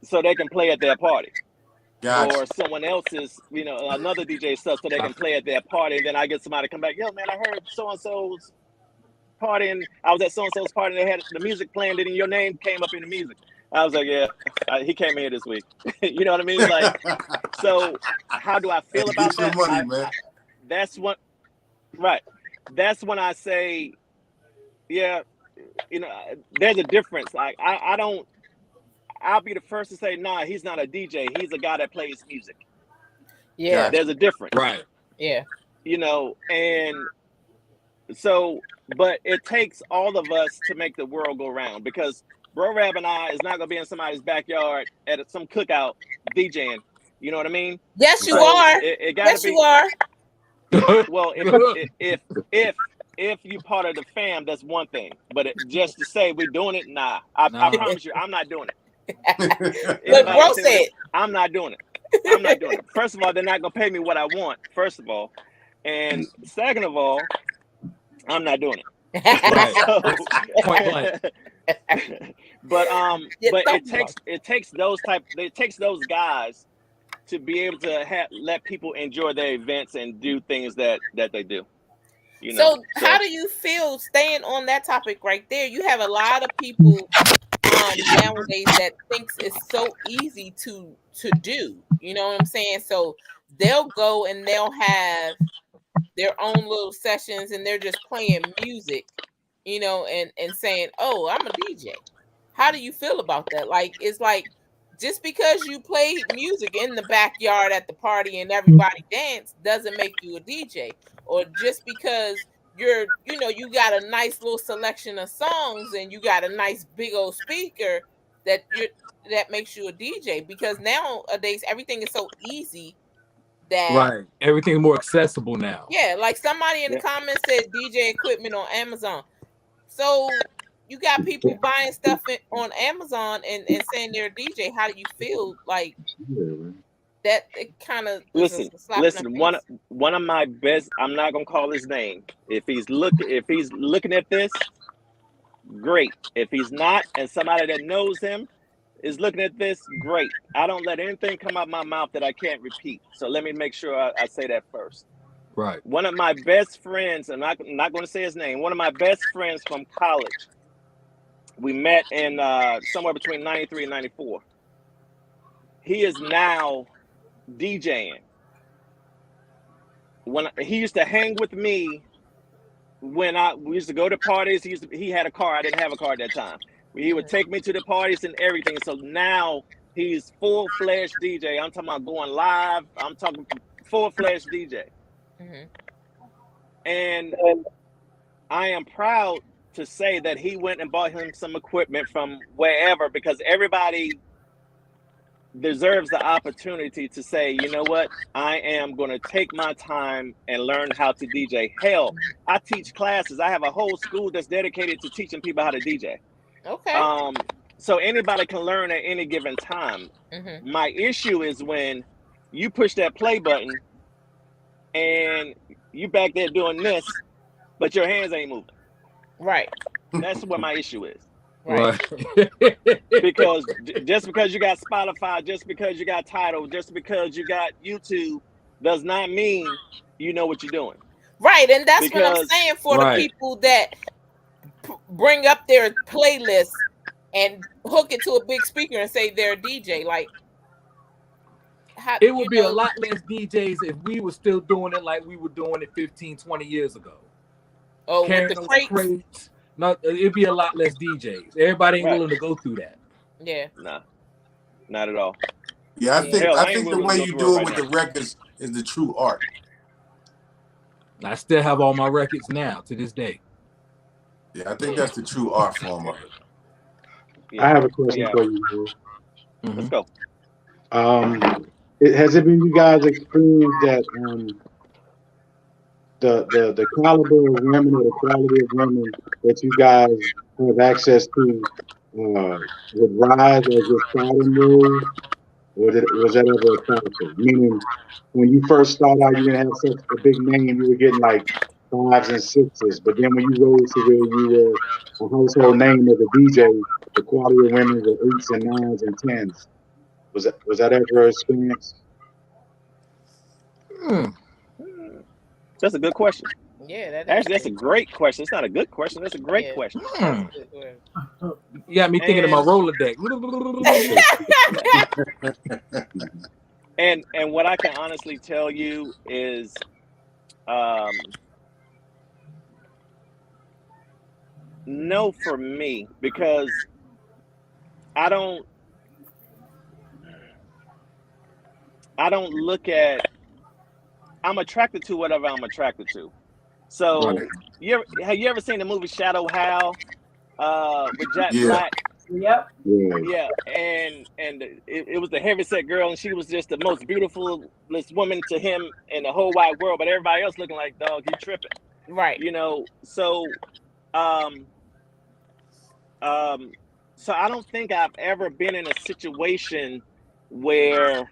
so they can play at their party, or Gotcha. someone else's, you know, another DJ stuff so they I, can play at their party. And then I get somebody to come back, yo, man, I heard so and so's party, and I was at so and so's party, and they had the music playing, and your name came up in the music. I was like, yeah, he came here this week. You know what I mean? Like, so how do I Hey, feel about get your that? money, man. That's what, right. That's when I say, yeah, you know, there's a difference. Like, I don't, I'll be the first to say, nah, he's not a DJ. He's a guy that plays music. Yeah. Gotcha. There's a difference, right. Yeah. you know, and so, but it takes all of us to make the world go round, because Bro-Rabb and I is not going to be in somebody's backyard at some cookout DJing. You know what I mean? Yes, you Right. So are. it got to Yes, you be, are. well, if if you part of the fam, that's one thing. But just to say we're doing it, nah. I Nah. promise you, I'm not doing it. What Anybody bro else think said. I'm not doing it? I'm not doing it. First of all, they're not gonna pay me what I want. First of all, and second of all, I'm not doing it. Right. So, Point blank. Yeah, but don't bluff. it takes those guys to be able to let people enjoy their events and do things that they do. You know, So, how so do you feel staying on that topic right there? You have a lot of people nowadays that thinks it's so easy to do. You know what I'm saying? So they'll go and they'll have their own little sessions and they're just playing music, and saying, "Oh, I'm a DJ." How do you feel about that? Like, it's like, just because you played music in the backyard at the party and everybody danced doesn't make you a DJ. Or just because you got a nice little selection of songs and you got a nice big old speaker that makes you a DJ, because nowadays everything is so easy that Right. Everything's more accessible now. yeah, like somebody in the Yeah. comments said DJ equipment on Amazon. So you got people buying stuff on Amazon and saying they're a DJ. How do you feel like that? It kind of is a slap in the Listen. face. One of my best. I'm not gonna call his name. If he's looking at this, great. If he's not, and somebody that knows him is looking at this, great. I don't let anything come out my mouth that I can't repeat. So let me make sure I say that first. Right. One of my best friends, and I'm not going to say his name. One of my best friends from college. We met in somewhere between '93 and '94. He is now DJing. When he used to hang with me when we used to go to parties, he had a car. I didn't have a car at that time. He would take me to the parties and everything. So now he's full-fledged DJ. I'm talking about going live. I'm talking full-fledged DJ. Mm-hmm. And I am proud to say that he went and bought him some equipment from wherever, because everybody deserves the opportunity to say, you know what, I am going to take my time and learn how to DJ. Hell, I teach classes. I have a whole school that's dedicated to teaching people how to DJ. Okay. So anybody can learn at any given time. Mm-hmm. My issue is when you push that play button and you back there doing this, but your hands ain't moving. Right. That's what my issue is. Right. Because just because you got Spotify, just because you got Tidal, just because you got YouTube, does not mean you know what you're doing. Right, and that's what I'm Because saying for the people that bring up their playlist and hook it to a big speaker and say they're a DJ. Like, it would be a lot less DJs if we were still doing it like we were doing it 15, 20 years ago. Oh, carrying with the those crates. No, it'd be a lot less DJs. Everybody ain't willing to go through that. Yeah. Nah, not at all. Yeah, I think the way you do it with the records is the true art. I still have all my records now to this day. Yeah, I think that's the true art form of it. I have a question for you, bro. Let's go. Has it been you guys' experience that the caliber of women or the quality of women that you guys have access to would rise as your stardom rose, or was that ever a factor? Meaning, when you first started out, you didn't have such a big name. You were getting like 5s and 6s, but then when you rose to where you were a household name as a DJ, the quality of women were 8s and 9s and 10s. Was that ever an experience? That's a good question. Yeah, actually that's a great question. It's not a good question. That's a great question. You got me thinking of my Rolodex. And what I can honestly tell you is, no, for me, because I don't look at. I'm attracted to whatever I'm attracted to. So, have you ever seen the movie Shadow Hal with Jack Black? Yep. Yeah, and it was the heavyset girl, and she was just the most beautiful woman to him in the whole wide world, but everybody else looking like, dog, you tripping, right? You know, so so I don't think I've ever been in a situation where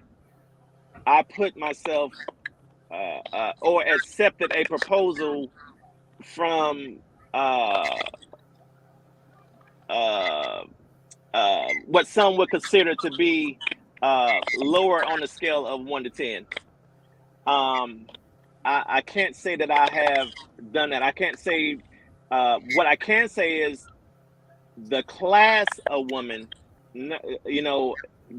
I put myself or accepted a proposal from what some would consider to be lower on the scale of 1 to 10. I can't say that I have done that. I can't say. What I can say is the class of woman,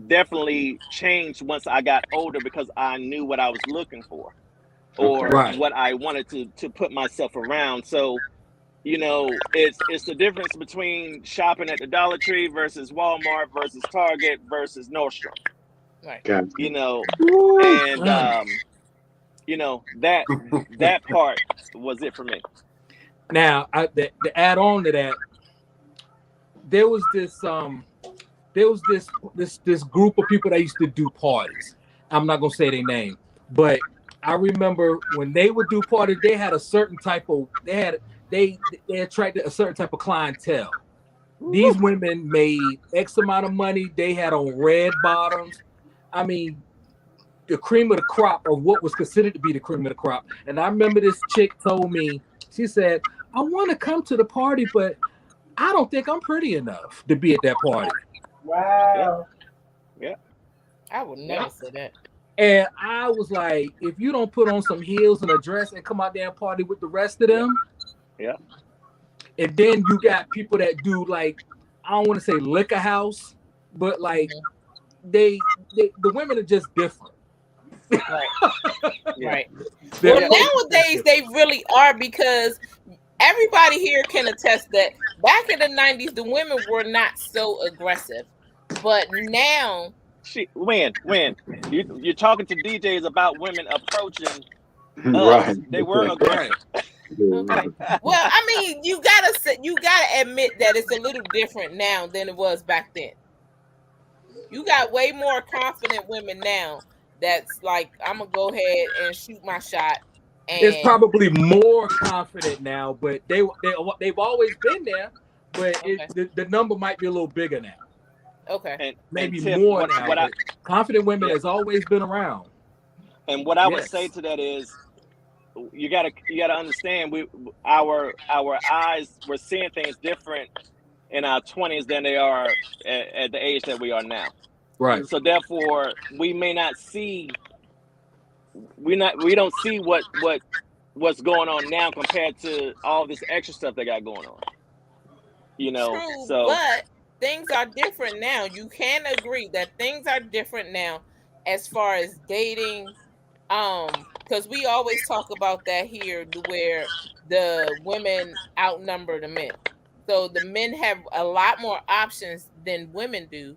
definitely changed once I got older, because I knew what I was looking for, or what I wanted to put myself around. So, it's the difference between shopping at the Dollar Tree versus Walmart versus Target versus Nordstrom. Right. And that part was it for me. Now, to add on to that, there was this this group of people that used to do parties. I'm not gonna say their name, but I remember when they would do parties, they had a certain type of they attracted a certain type of clientele. These women made X amount of money. They had on red bottoms. I mean, the cream of the crop of what was considered to be the cream of the crop. And I remember this chick told me, she said, I want to come to the party, but I don't think I'm pretty enough to be at that party. Wow. Yeah. I would never say that. And I was like, if you don't put on some heels and a dress and come out there and party with the rest of them, Yeah. and then you got people that do like, I don't want to say liquor house, but like the women are just different. Right. Yeah. Right. They're Well, totally nowadays different. they really are, because everybody here can attest that back in the 90s, the women were not so aggressive. But now, When you're talking to DJs about women approaching Right. us, they weren't aggressive. okay. Well, I mean, you gotta admit that it's a little different now than it was back then. You got way more confident women now. That's like, I'm gonna go ahead and shoot my shot. It's And probably more confident now, but they've always been there, but okay, the number might be a little bigger now. okay, And Maybe Tiff, more now, what I but confident women yeah, has always been around. and what I would say Yes. to that is, you gotta understand, our eyes, we're seeing things different in our 20s than they are at the age that we are now. Right. So therefore, we may not see we don't see what's going on now compared to all this extra stuff they got going on. true, So but things are different now. You can agree that things are different now as far as dating. Because we always talk about that here, where the women outnumber the men. So the men have a lot more options than women do,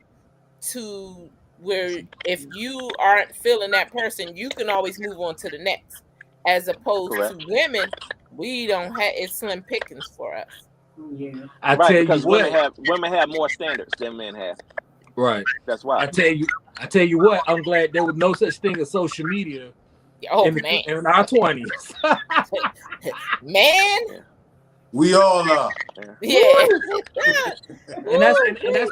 to where if you aren't feeling that person, you can always move on to the next. As opposed to correct. women, we don't have, it's slim pickings for us. Yeah. I Right, tell you because women what. have more standards than men have. Right. That's why. I tell you what. I'm glad there was no such thing as social media Oh in man, in our 20s. man, Yeah. We all are. yeah. And that's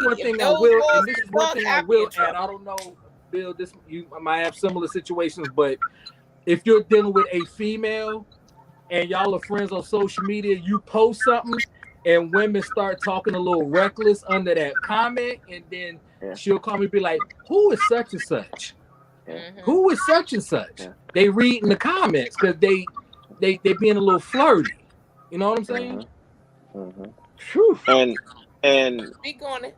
one If thing I those will, boys and this can is one fuck, thing I I'll be will in add. trouble. I don't know, Bill, this you might have similar situations, but if you're dealing with a female and y'all are friends on social media, you post something and women start talking a little reckless under that comment, and then Yeah. she'll call me and be like, who is such and such? Yeah. Who is such and such? Yeah. They read in the comments because they being a little flirty. You know what I'm saying? Whew. And Speak on it.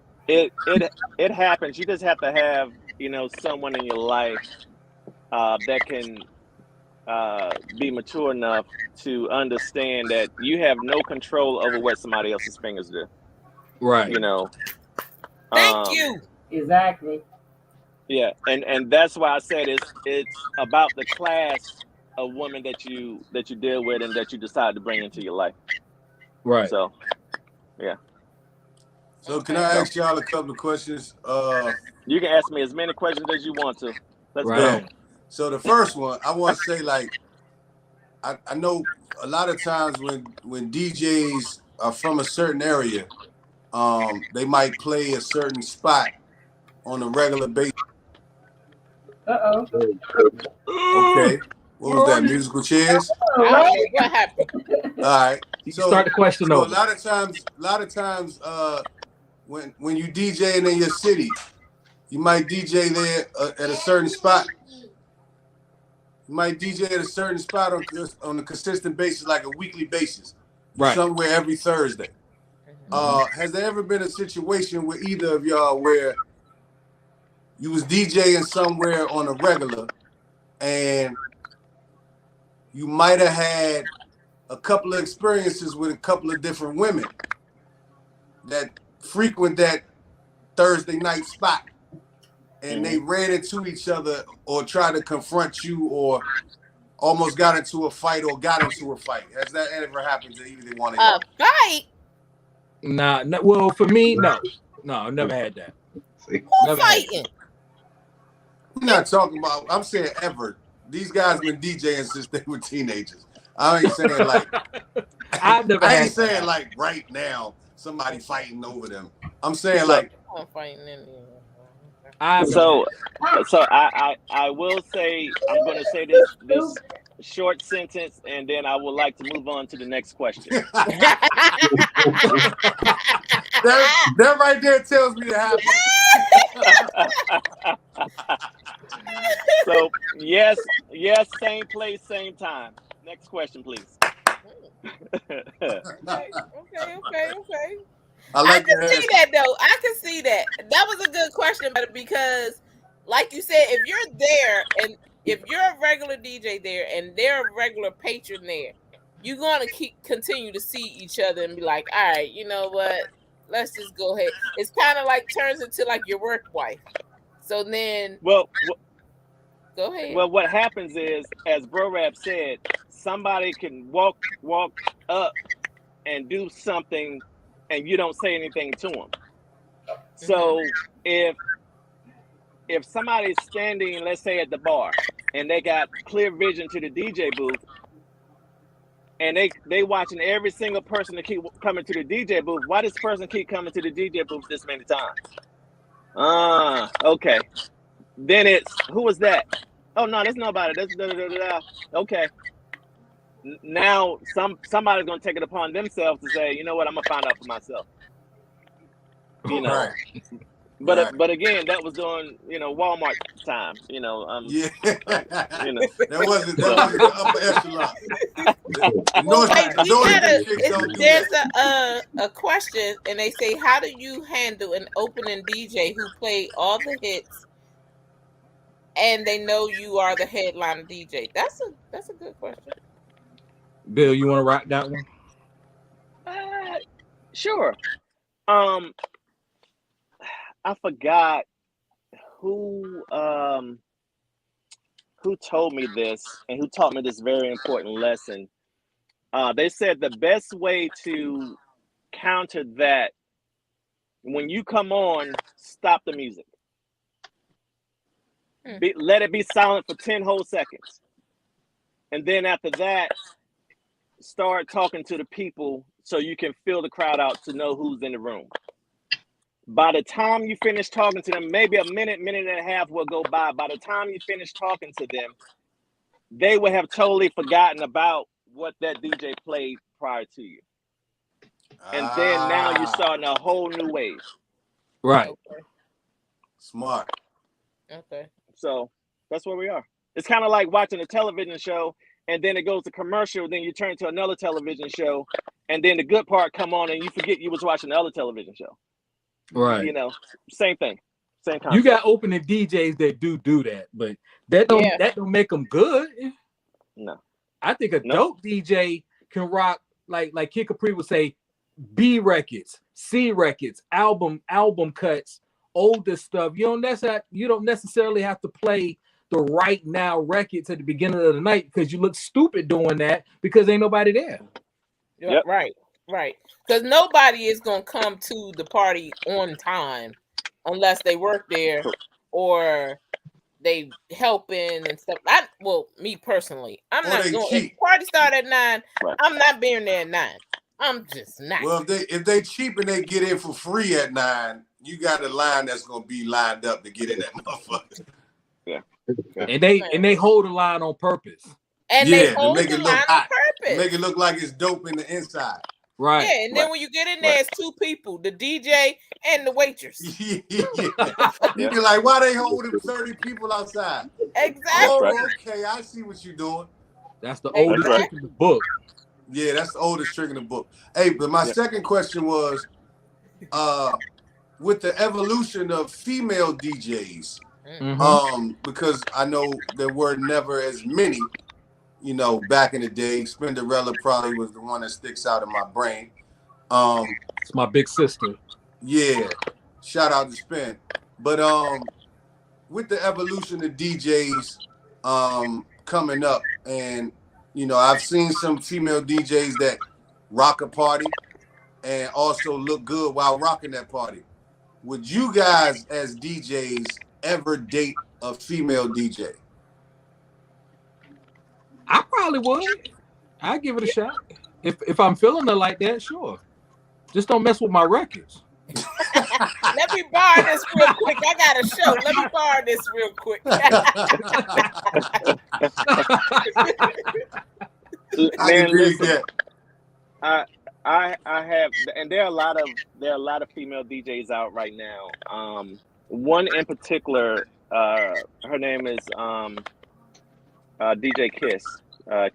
it happens. You just have to have someone in your life that can be mature enough to understand that you have no control over what somebody else's fingers do. Right. Thank Um, you. Exactly. yeah, and that's why I said it's about the class of women that you deal with and that you decide to bring into your life. Right. So, yeah. So can Okay. I So ask y'all a couple of questions? you can ask me as many questions as you want to. Let's Right go. Yeah. So the first one, I want to say, like, I know a lot of times when DJs are from a certain area, they might play a certain spot on a regular basis. Uh-oh. Okay. What was that? Musical chairs? All I don't right. know what happened. All right. You can start the question So over. a lot of times, when you DJing in your city, you might DJ there at a certain spot. You might DJ at a certain spot on a consistent basis, like a weekly basis. You Right. somewhere every Thursday. Has there ever been a situation with either of y'all where you was DJing somewhere on a regular and you might have had a couple of experiences with a couple of different women that frequent that Thursday night spot, and they ran into each other or tried to confront you or almost got into a fight or got into a fight? Has that ever happened to either one of A y'all? fight? Nah, no, well, for me, no, I never had that. See? Who Never had fighting? We're not talking about. I'm saying ever. These guys been DJing since they were teenagers. I ain't saying like. I've never I had ain't saying that. like right now somebody fighting over them. I'm saying So, like. I'm fighting in I've never so, had so I will say I'm going to say this short sentence, and then I would like to move on to the next question. that right there tells me to happen. So yes, same place, same time. Next question, please. Okay. I I like can your see answer. that though. I can see that. That was a good question, but because, like you said, if you're there and if you're a regular DJ there and they're a regular patron there, you're gonna continue to see each other and be like, all right, you know what? Let's just go ahead. It's kind of like turns into like your work wife. So then, well, go ahead. well, what happens is, as Bro-Rabb said, somebody can walk up and do something, and you don't say anything to them. So if somebody's standing, let's say at the bar, and they got clear vision to the DJ booth, and they watching every single person that keep coming to the DJ booth. Why does person keep coming to the DJ booth this many times? Okay. Then it's, who was that? Oh no, there's nobody. That's da, da, da, da. Okay. Now somebody's gonna take it upon themselves to say, you know what, I'm gonna find out for myself. You know. Right. But again, that was during Walmart time. Yeah. You know. That wasn't the upper echelon. Well, wait, The Northern chicks don't do there's that. a question, and they say, how do you handle an opening DJ who play all the hits, and they know you are the headline DJ? That's a good question. Bill, you want to rock that one? Sure. I forgot who told me this and who taught me this very important lesson. They said the best way to counter that, when you come on, stop the music. Let it be silent for 10 whole seconds. And then after that, start talking to the people so you can fill the crowd out to know who's in the room. By the time you finish talking to them, maybe a minute and a half will go by. By the time you finish talking to them, they will have totally forgotten about what that DJ played prior to you. And then now you're starting a whole new wave. Right. Okay. Smart. Okay. So that's where we are. It's kind of like watching a television show, and then it goes to commercial, then you turn to another television show, and then the good part come on, and you forget you was watching the other television show. Right. Same thing. Same concept. You got opening DJs that do that, but that don't make them good. No. I think a dope DJ can rock like Kid Capri would say, B records, C records, album cuts, older stuff. You don't necessarily have to play the right now records at the beginning of the night because you look stupid doing that because ain't nobody there. Yep. Right. Because nobody is gonna come to the party on time unless they work there or they helping and stuff. Me personally, I'm not going. If the party start at 9, right, I'm not being there at 9. I'm just not. Well, if they cheap and they get in for free at 9, you got a line that's gonna be lined up to get in that motherfucker. Yeah. And they hold the line on purpose. And they hold the line on purpose. Make it look like it's dope in the inside. Right. Yeah, and then when you get in there, it's 2 people, the DJ and the waitress. Yeah. You be like, why they holding 30 people outside? Exactly. Oh, okay, I see what you're doing. That's the oldest trick in the book. Yeah, that's the oldest trick in the book. Hey, but my second question was, with the evolution of female DJs, because I know there were never as many, back in the day. Spinderella probably was the one that sticks out in my brain. It's my big sister. Yeah, shout out to Spin. But with the evolution of DJs coming up, And I've seen some female DJs that rock a party and also look good while rocking that party. Would you guys, as DJs, ever date a female DJ? I probably would. I'd give it a shot. If I'm feeling her like that, sure. Just don't mess with my records. Let me borrow this real quick. I got a show. Let me borrow this real quick. Man, listen, I have, and there are a lot of female DJs out right now. One in particular, her name is DJ Kiss.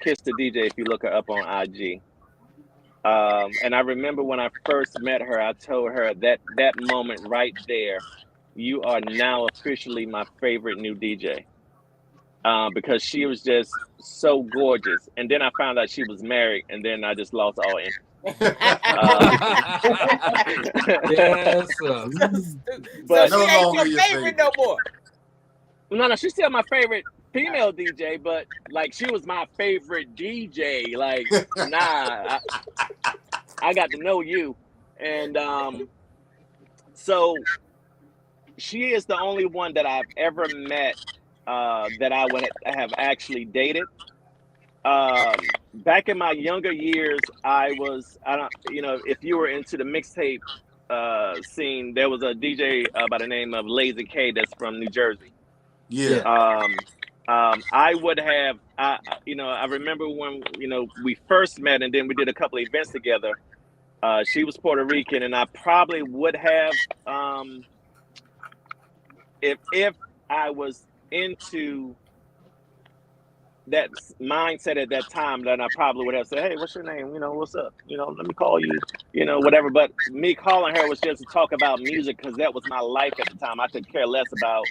Kiss the DJ. If you look her up on IG. And I remember when I first met her, I told her that moment right there, you are now officially my favorite new DJ. Because she was just so gorgeous. And then I found out she was married, and then I just lost all interest. Yes. But she ain't your favorite no more. No, she's still my favorite female DJ, but like she was my favorite DJ. Like, nah, I got to know you. And so she is the only one that I've ever met that I would have actually dated. Back in my younger years, if you were into the mixtape scene, there was a DJ by the name of Lazy K that's from New Jersey. Yeah. I would have, I remember when, we first met and then we did a couple of events together. She was Puerto Rican, and I probably would have, if I was into that mindset at that time, then I probably would have said, hey, what's your name? What's up? Let me call you, whatever. But me calling her was just to talk about music because that was my life at the time. I could care less about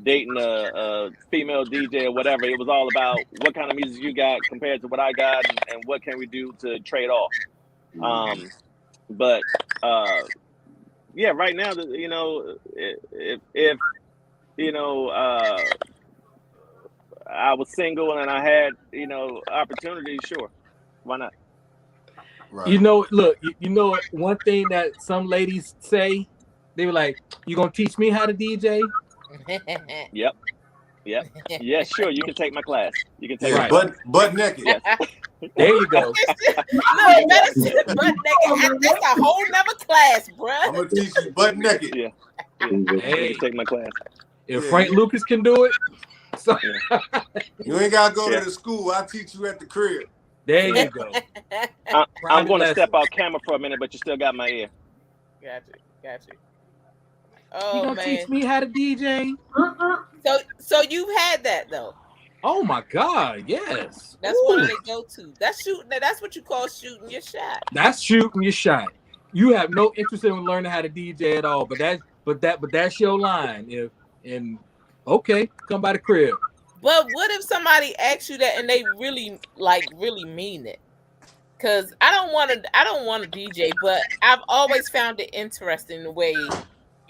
dating a female DJ or whatever. It was all about what kind of music you got compared to what I got and what can we do to trade off. But yeah, right now, if I was single and I had, opportunity, sure. Why not? Right. Look, one thing that some ladies say, they were like, you gonna teach me how to DJ? Yep. Yeah, sure. You can take my class. You can take butt naked. Yes. There you go. Look, butt naked. That's a whole nother class, bro. I'm gonna teach you butt naked. Yeah. Hey, you can take my class. If Frank Lucas can do it, so you ain't gotta go to the school. I'll teach you at the crib. There you go. I'm going to step out camera for a minute, but you still got my ear. Gotcha. Oh, you gonna teach me how to DJ? So you've had that though. Oh my God, yes. That's one they go to. That's shooting. That's what you call shooting your shot. That's shooting your shot. You have no interest in learning how to DJ at all, but that's your line. Okay, come by the crib. But what if somebody asks you that and they really mean it? Because I don't want to DJ, but I've always found it interesting the way,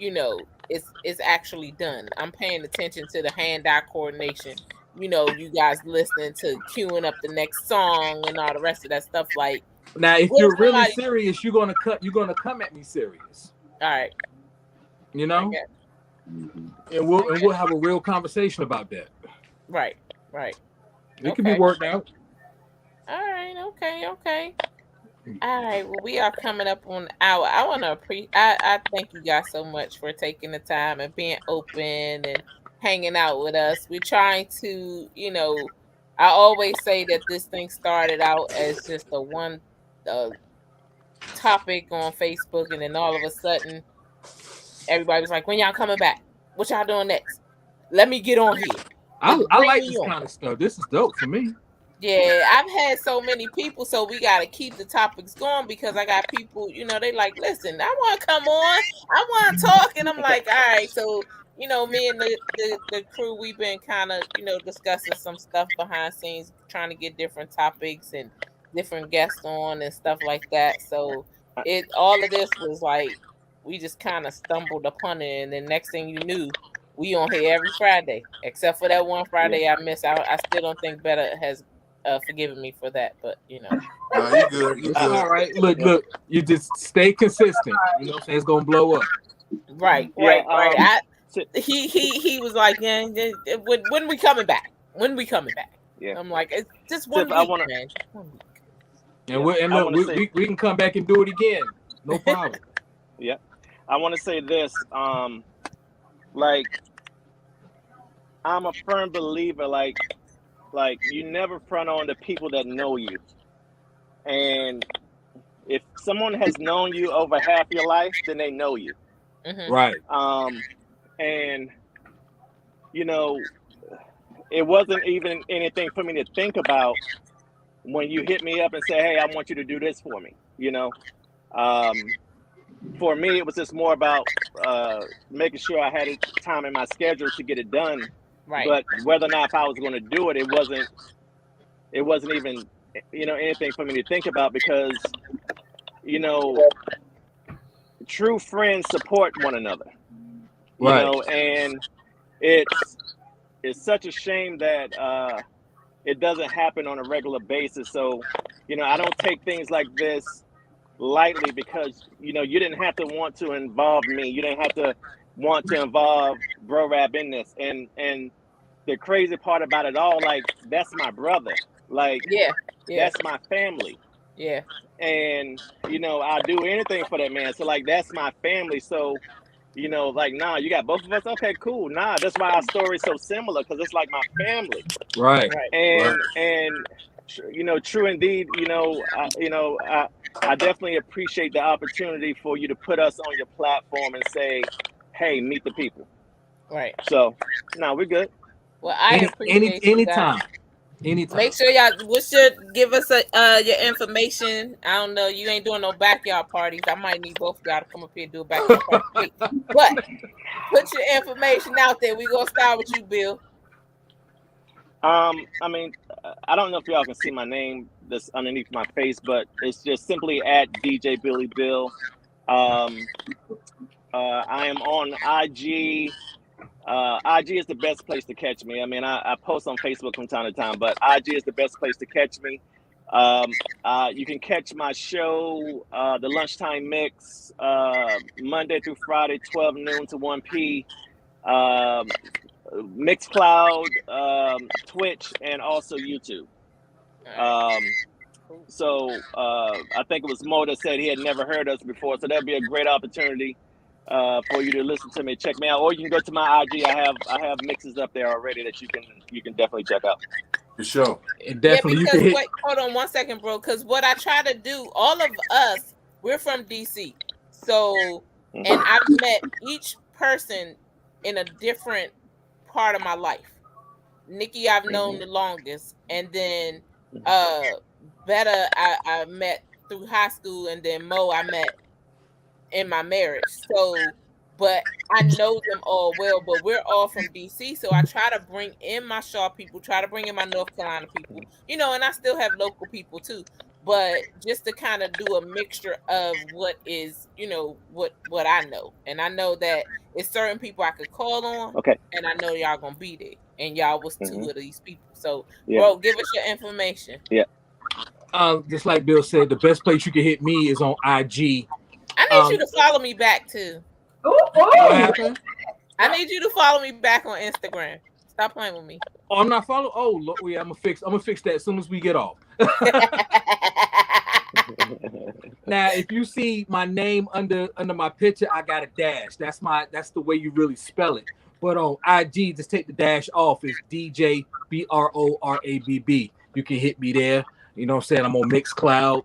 it's actually done. I'm paying attention to the hand-eye coordination. You guys listening to queuing up the next song and all the rest of that stuff. Like, now, if you're really serious, you're gonna come at me serious. All right. And we'll have a real conversation about that. Right. It can be worked out. All right. Okay. All right. Well, we are coming up on the hour. I want to I thank you guys so much for taking the time and being open and hanging out with us. We're trying to, I always say that this thing started out as just a one topic on Facebook, and then all of a sudden, everybody was like, "When y'all coming back? What y'all doing next? Let me get on here." I like this kind of stuff. This is dope for me. Yeah, I've had so many people, so we got to keep the topics going because I got people, they like, listen, I want to come on. I want to talk. And I'm like, all right. So, me and the crew, we've been kind of, discussing some stuff behind scenes, trying to get different topics and different guests on and stuff like that. So all of this was like, we just kind of stumbled upon it. And then next thing you knew, we on here every Friday, except for that one Friday I missed out. I still don't think Better has forgiving me for that, but you know. No, you good. You All good. right. Look. You just stay consistent. You know what I'm saying? It's gonna blow up. Right. Yeah. He was like, yeah, when we coming back? When we coming back? Yeah. I'm like, it's just Tiff, 1 I week, wanna. man. 1 week. And Yeah, I look, want to say. we can come back and do it again. No problem. Yeah, I want to say this. Like I'm a firm believer. Like you never front on the people that know you, and if someone has known you over half your life, then they know you. Mm-hmm. Right. And you know, it wasn't even anything for me to think about when you hit me up and say, "Hey, I want you to do this for me." For me, it was just more about making sure I had time in my schedule to get it done. Right. But whether or not if I was going to do it, it wasn't even anything for me to think about because you know true friends support one another. Right. And it's such a shame that it doesn't happen on a regular basis. So I don't take things like this lightly because you didn't have to want to involve me. You didn't have to want to involve Bro-Rabb in this. And the crazy part about it all, like that's my brother. Like Yeah. that's my family. Yeah. And I do anything for that man. So like that's my family. So like nah, you got both of us. Okay, cool. Nah, that's why our story's so similar because it's like my family. Right. Right. And true indeed. I definitely appreciate the opportunity for you to put us on your platform and say, "Hey, meet the people." Right. So, no, we're good. Well, I appreciate you guys. Anytime. Make sure y'all give us your information. I don't know, you ain't doing no backyard parties. I might need both of y'all to come up here and do a backyard party. But put your information out there. We gonna start with you, Bill. I mean, I don't know if y'all can see my name that's underneath my face, but it's just simply at DJ Billy Bill. I am on IG. IG is the best place to catch me. I mean, I post on Facebook from time to time, but IG is the best place to catch me. You can catch my show, the Lunchtime Mix, Monday through Friday, 12 noon to 1 p. Mixcloud, Twitch, and also YouTube. So I think it was Mo that said he had never heard us before, so that'd be a great opportunity for you to listen to me, check me out, or you can go to my IG. I have mixes up there already that you can definitely check out. For sure. Definitely. Yeah, because wait, hold on 1 second, bro. Because what I try to do, all of us, we're from DC, so and I've met each person in a different part of my life. Nikki, I've known the longest, and then Betta, I met through high school, and then Mo, I met in my marriage. So, but I know them all well, but we're all from DC. So I try to bring in my Shaw people, try to bring in my North Carolina people, and I still have local people too. But just to kind of do a mixture of what is, what I know. And I know that it's certain people I could call on. Okay. And I know y'all gonna be there. And y'all was two of these people. So Yeah. bro, give us your information. Yeah. Just like Bill said, the best place you can hit me is on IG. I need you to follow me back too. What happened? I need you to follow me back on Instagram. Stop playing with me. Oh, I'm not following. Oh, look, yeah, I'm gonna fix that as soon as we get off. Now, if you see my name under my picture, I got a dash. That's the way you really spell it. But on IG, just take the dash off. It's DJ BRORABB. You can hit me there. You know what I'm saying? I'm on Mixcloud.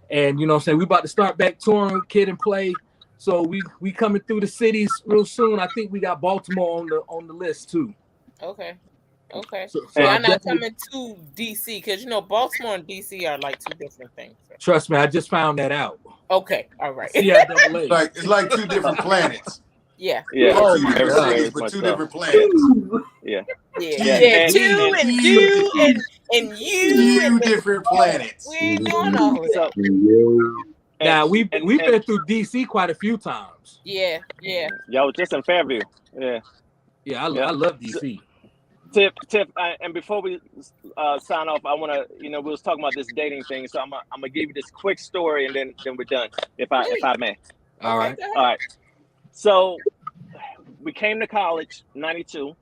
And you know what I'm saying? We about to start back touring with Kid and Play. So we coming through the cities real soon. I think we got Baltimore on the list too. Okay. So I'm not coming to DC because Baltimore and DC are like two different things. Trust me, I just found that out. Okay, all right. It's like two different planets. Yeah. Two different cities, but two different planets. Yeah. Two and you different planets. We ain't doing all of that. Now we've been through DC quite a few times. Yeah. Y'all was just in Fairview. Yeah. Yeah, I love DC. Tiff, and before we sign off, I want to, we was talking about this dating thing, so I'm gonna give you this quick story, and then we're done, if I may. All right. All right. So we came to college '92.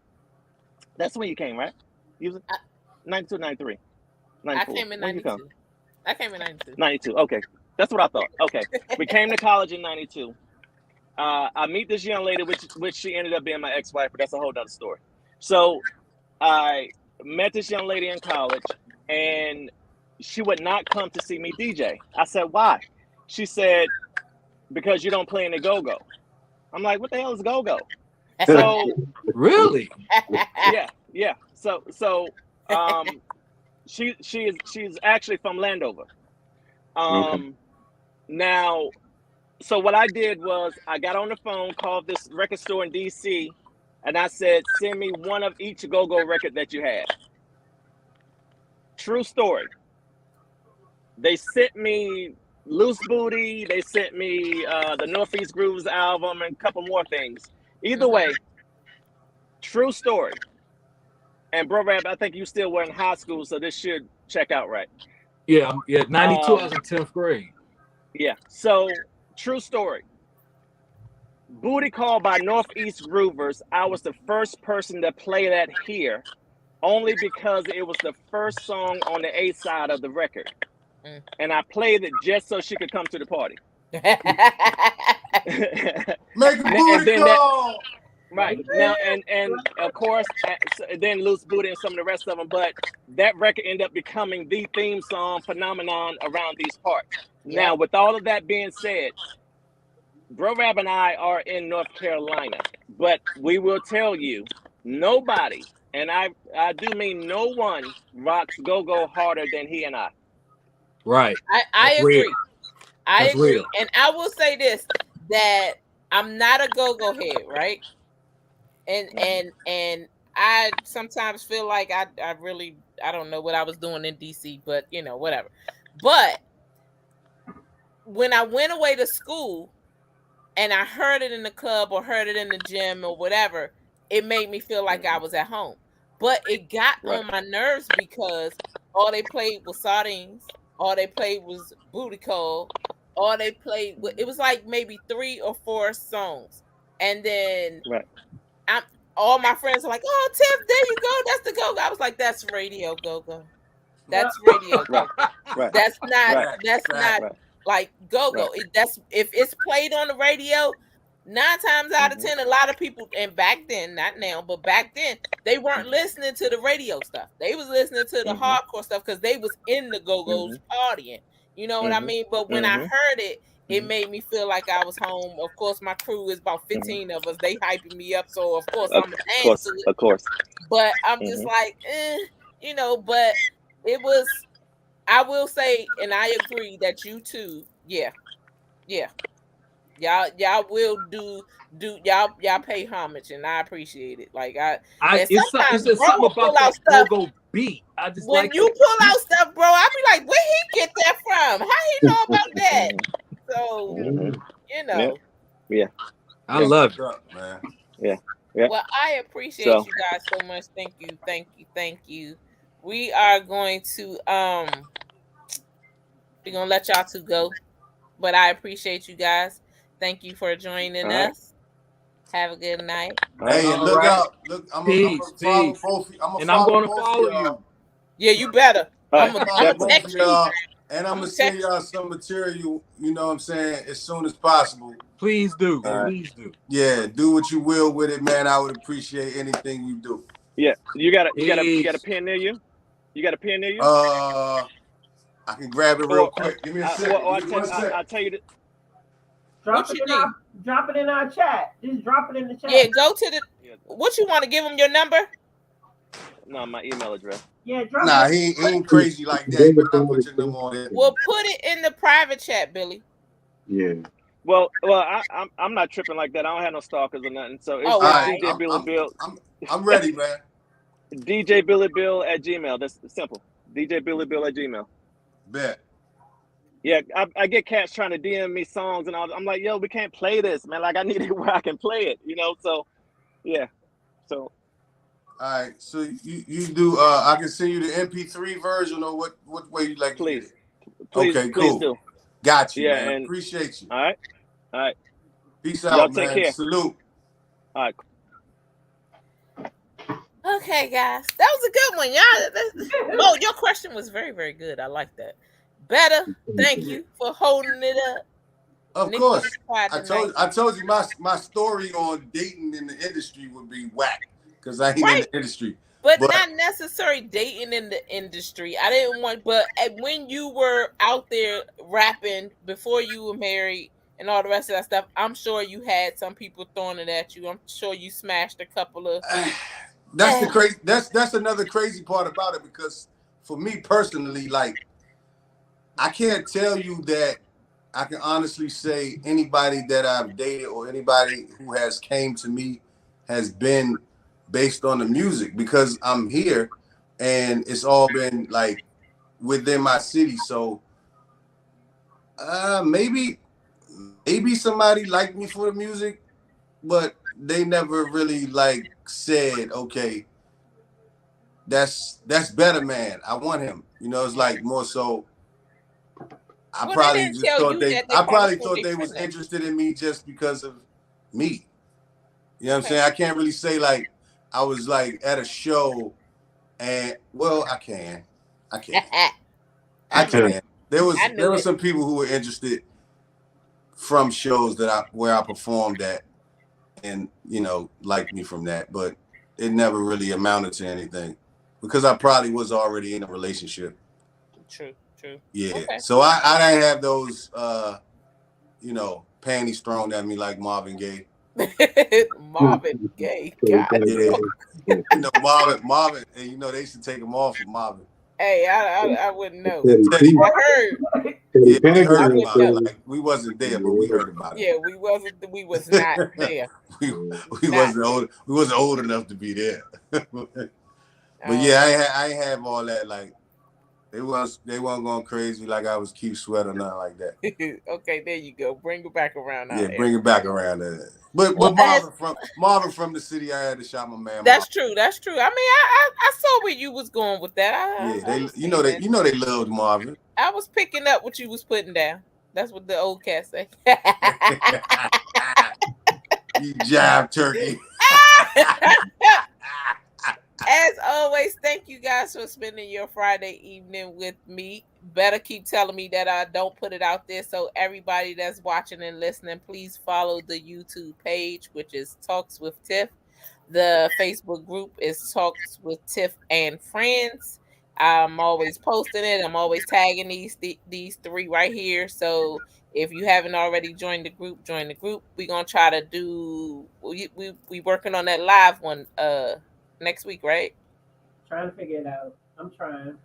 That's when you came, right? You was 92, 93, 94. I came in When you come? 92. I came in 92. 92. Okay, that's what I thought. Okay, we came to college in '92. I meet this young lady, which she ended up being my ex-wife, but that's a whole other story. So I met this young lady in college, and she would not come to see me DJ. I said, why? She said, because you don't play in the go-go. I'm like, what the hell is go-go? So Really? yeah. So she's actually from Landover. Now, so what I did was I got on the phone, called this record store in DC, and I said, send me one of each go-go record that you have. True story. They sent me Loose Booty. They sent me the Northeast Grooves album and a couple more things. Either way, true story. And Bro-Rabb, I think you still were in high school, so this should check out right. Yeah. 92, I was in 10th grade. Yeah. So, true story. Booty Call by Northeast Groovers. I was the first person to play that here, only because it was the first song on the A side of the record. And I played it just so she could come to the party. Make a booty call. Right now, and of course, then Loose Booty and some of the rest of them. But that record ended up becoming the theme song phenomenon around these parts. Now, with all of that being said, Bro-Rabb and I are in North Carolina, but we will tell you, nobody, and I do mean no one, rocks go-go harder than he and I. Right. I agree. Real. I That's agree. real. And I will say this, that I'm not a go-go head, right? And I sometimes feel like I don't know what I was doing in DC, but whatever. But when I went away to school and I heard it in the club or heard it in the gym or whatever, it made me feel like I was at home. But it got on my nerves because all they played was Sardines, all they played was Booty Call, all they played, it was like maybe 3 or 4 songs. And then all my friends are like, oh, Tiff, there you go. That's the go-go. I was like, that's radio go-go. That's radio go-go. That's not like go-go. That's if it's played on the radio, 9 times out of 10, a lot of people, and back then, not now, but back then, they weren't listening to the radio stuff. They was listening to the hardcore stuff because they was in the go-go's partying. You know what I mean? But when I heard it, it made me feel like I was home. Of course, my crew is about 15 of us. They hyping me up, so of course I'm a dance. Of course. But I'm just like, but it was. I will say, and I agree that you too. Yeah. Y'all will do y'all pay homage, and I appreciate it. Like it's just something about that go-go beat. I just when like you pull out stuff, bro. I be like, where he get that from? How he know about that? So I love it, man. Yeah. Well, I appreciate you guys so much. Thank you. We are going to we're gonna let y'all two go, but I appreciate you guys. Thank you for joining us. Have a good night. Hey, and look out! Look, I'm gonna follow both. I'm gonna follow you. Yeah, you better. I'm gonna text you. And I'm gonna send y'all some material, you know what I'm saying, as soon as possible. Please do. Please do. Yeah, do what you will with it, man. I would appreciate anything you do. Yeah. You got a pen near you? You got a pen near you? I can grab it real quick. Give me a second. I'll tell you that. Drop it in our chat. Just drop it in the chat. Yeah, go to the. What you want to give him your number? No, my email address. Yeah, drop Nah, it. he ain't crazy like that. But I'll put your number on it. Well, put it in the private chat, Billy. Yeah. Well, I'm not tripping like that. I don't have no stalkers or nothing. So it's DJ Billy Bill. I'm ready, man. DJ Billy Bill at Gmail. That's simple. DJ Billy Bill at Gmail. Bet. Yeah, I get cats trying to DM me songs and all. I'm like, yo, we can't play this, man. Like, I need it where I can play it, So, yeah. So, All right, so you do. I can send you the MP3 version, or what way you like to get it. Please, please, Okay, please cool. do. Got you, Yeah, man. and Appreciate you. all right, all right. Peace Y'all out, take man. care. Salute. All right. Okay, guys, that was a good one, y'all. Mo, your question was very, very good. I like that. Better, thank you for holding it up. Of Nikki was course. quiet tonight. I told you my story on dating in the industry would be whack because I ain't in Right, the industry. but But not necessarily dating in the industry. I didn't want, but when you were out there rapping before you were married and all the rest of that stuff, I'm sure you had some people throwing it at you. I'm sure you smashed a couple of. that's the crazy that's another crazy part about it because for me personally, like I can't tell you that I can honestly say anybody that I've dated or anybody who has came to me has been based on the music because I'm here and it's all been like within my city. So maybe somebody liked me for the music, but they never really like said, okay, that's better, man. I want him. You know, it's like more so I Well, they probably didn't just tell thought you that. They I probably probably told thought their they friend was that. interested in me just because of me. You know what I'm Okay. saying? I can't really say like I was like at a show and well, I can. I can. I I knew it. can. There I was knew it. some people who were interested from shows that I where I performed at and, you know, liked me from that, but it never really amounted to anything because I probably was already in a relationship. True. True. Yeah. Okay. So I didn't have those you know, panties thrown at me like Marvin Gaye. Marvin Gaye. God. Yeah, you know Marvin, and you know they used to take them off with Marvin. Hey, I wouldn't know. And Teddy, I heard. yeah, we I heard wouldn't about it. know. Like we wasn't there, but we heard about Yeah, we wasn't. We was not it. there. we Not there. we wasn't old enough to be there. But Oh. yeah, I ain't have all that. Like they weren't going crazy like I was Keith Sweat or nothing like that. Okay, there you go. Bring it back around now, Yeah, Eric. bring it back around there. But Well, Marvin from the city, I had to shot my man Marvin. that's true. That's true. I mean, I saw where you was going with that. Yeah, I understand that. you know they loved Marvin. I was picking up what you was putting down. That's what the old cat say. You jive turkey. As always, thank you guys for spending your Friday evening with me. Better keep telling me that I don't put it out there. So everybody that's watching and listening, please follow the YouTube page, which is Talks with Tiff. The Facebook group is Talks with Tiff and Friends. I'm always posting it. I'm always tagging these three right here. So if you haven't already joined the group, join the group. We're gonna try to do we working on that live one next week, right? Trying to figure it out. I'm trying.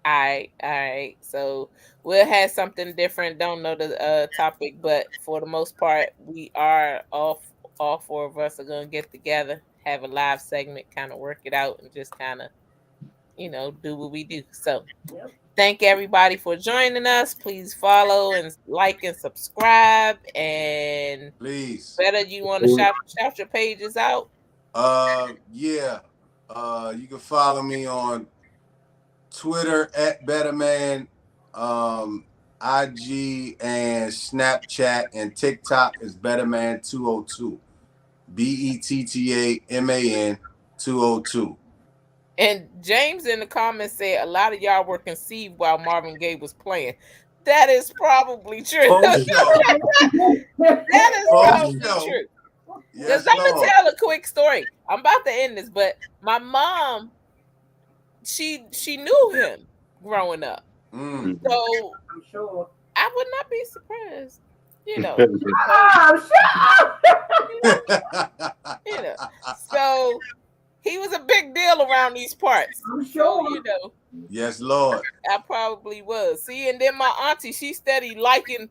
All right. So we'll have something different. Don't know the topic, but for the most part, we are all four of us are gonna get together, have a live segment, kind of work it out, and just kind of do what we do. So Yep. thank everybody for joining us. Please follow and like and subscribe. And Please. better you want to shout your pages out. Yeah. You can follow me on Twitter at Betterman, IG and Snapchat and TikTok is Betterman202. BETTAMAN 202. And James in the comments said a lot of y'all were conceived while Marvin Gaye was playing. That is probably true. For sure. That is For probably sure. true. Because Yes, I'm gonna Lord. tell a quick story. I'm about to end this, but my mom, she knew him growing up. So I'm sure. I would not be surprised. You know. So he was a big deal around these parts. I'm sure. So, yes, Lord. I probably was. See, and then my auntie, she steady liking,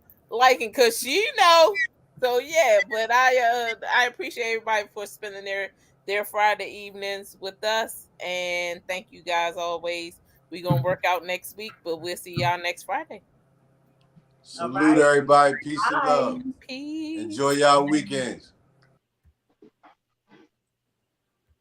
cause she know. So yeah, but I appreciate everybody for spending their Friday evenings with us, and thank you guys always. We gonna work out next week, but we'll see y'all next Friday. Salute everybody. Peace and love. Peace. Enjoy y'all weekends.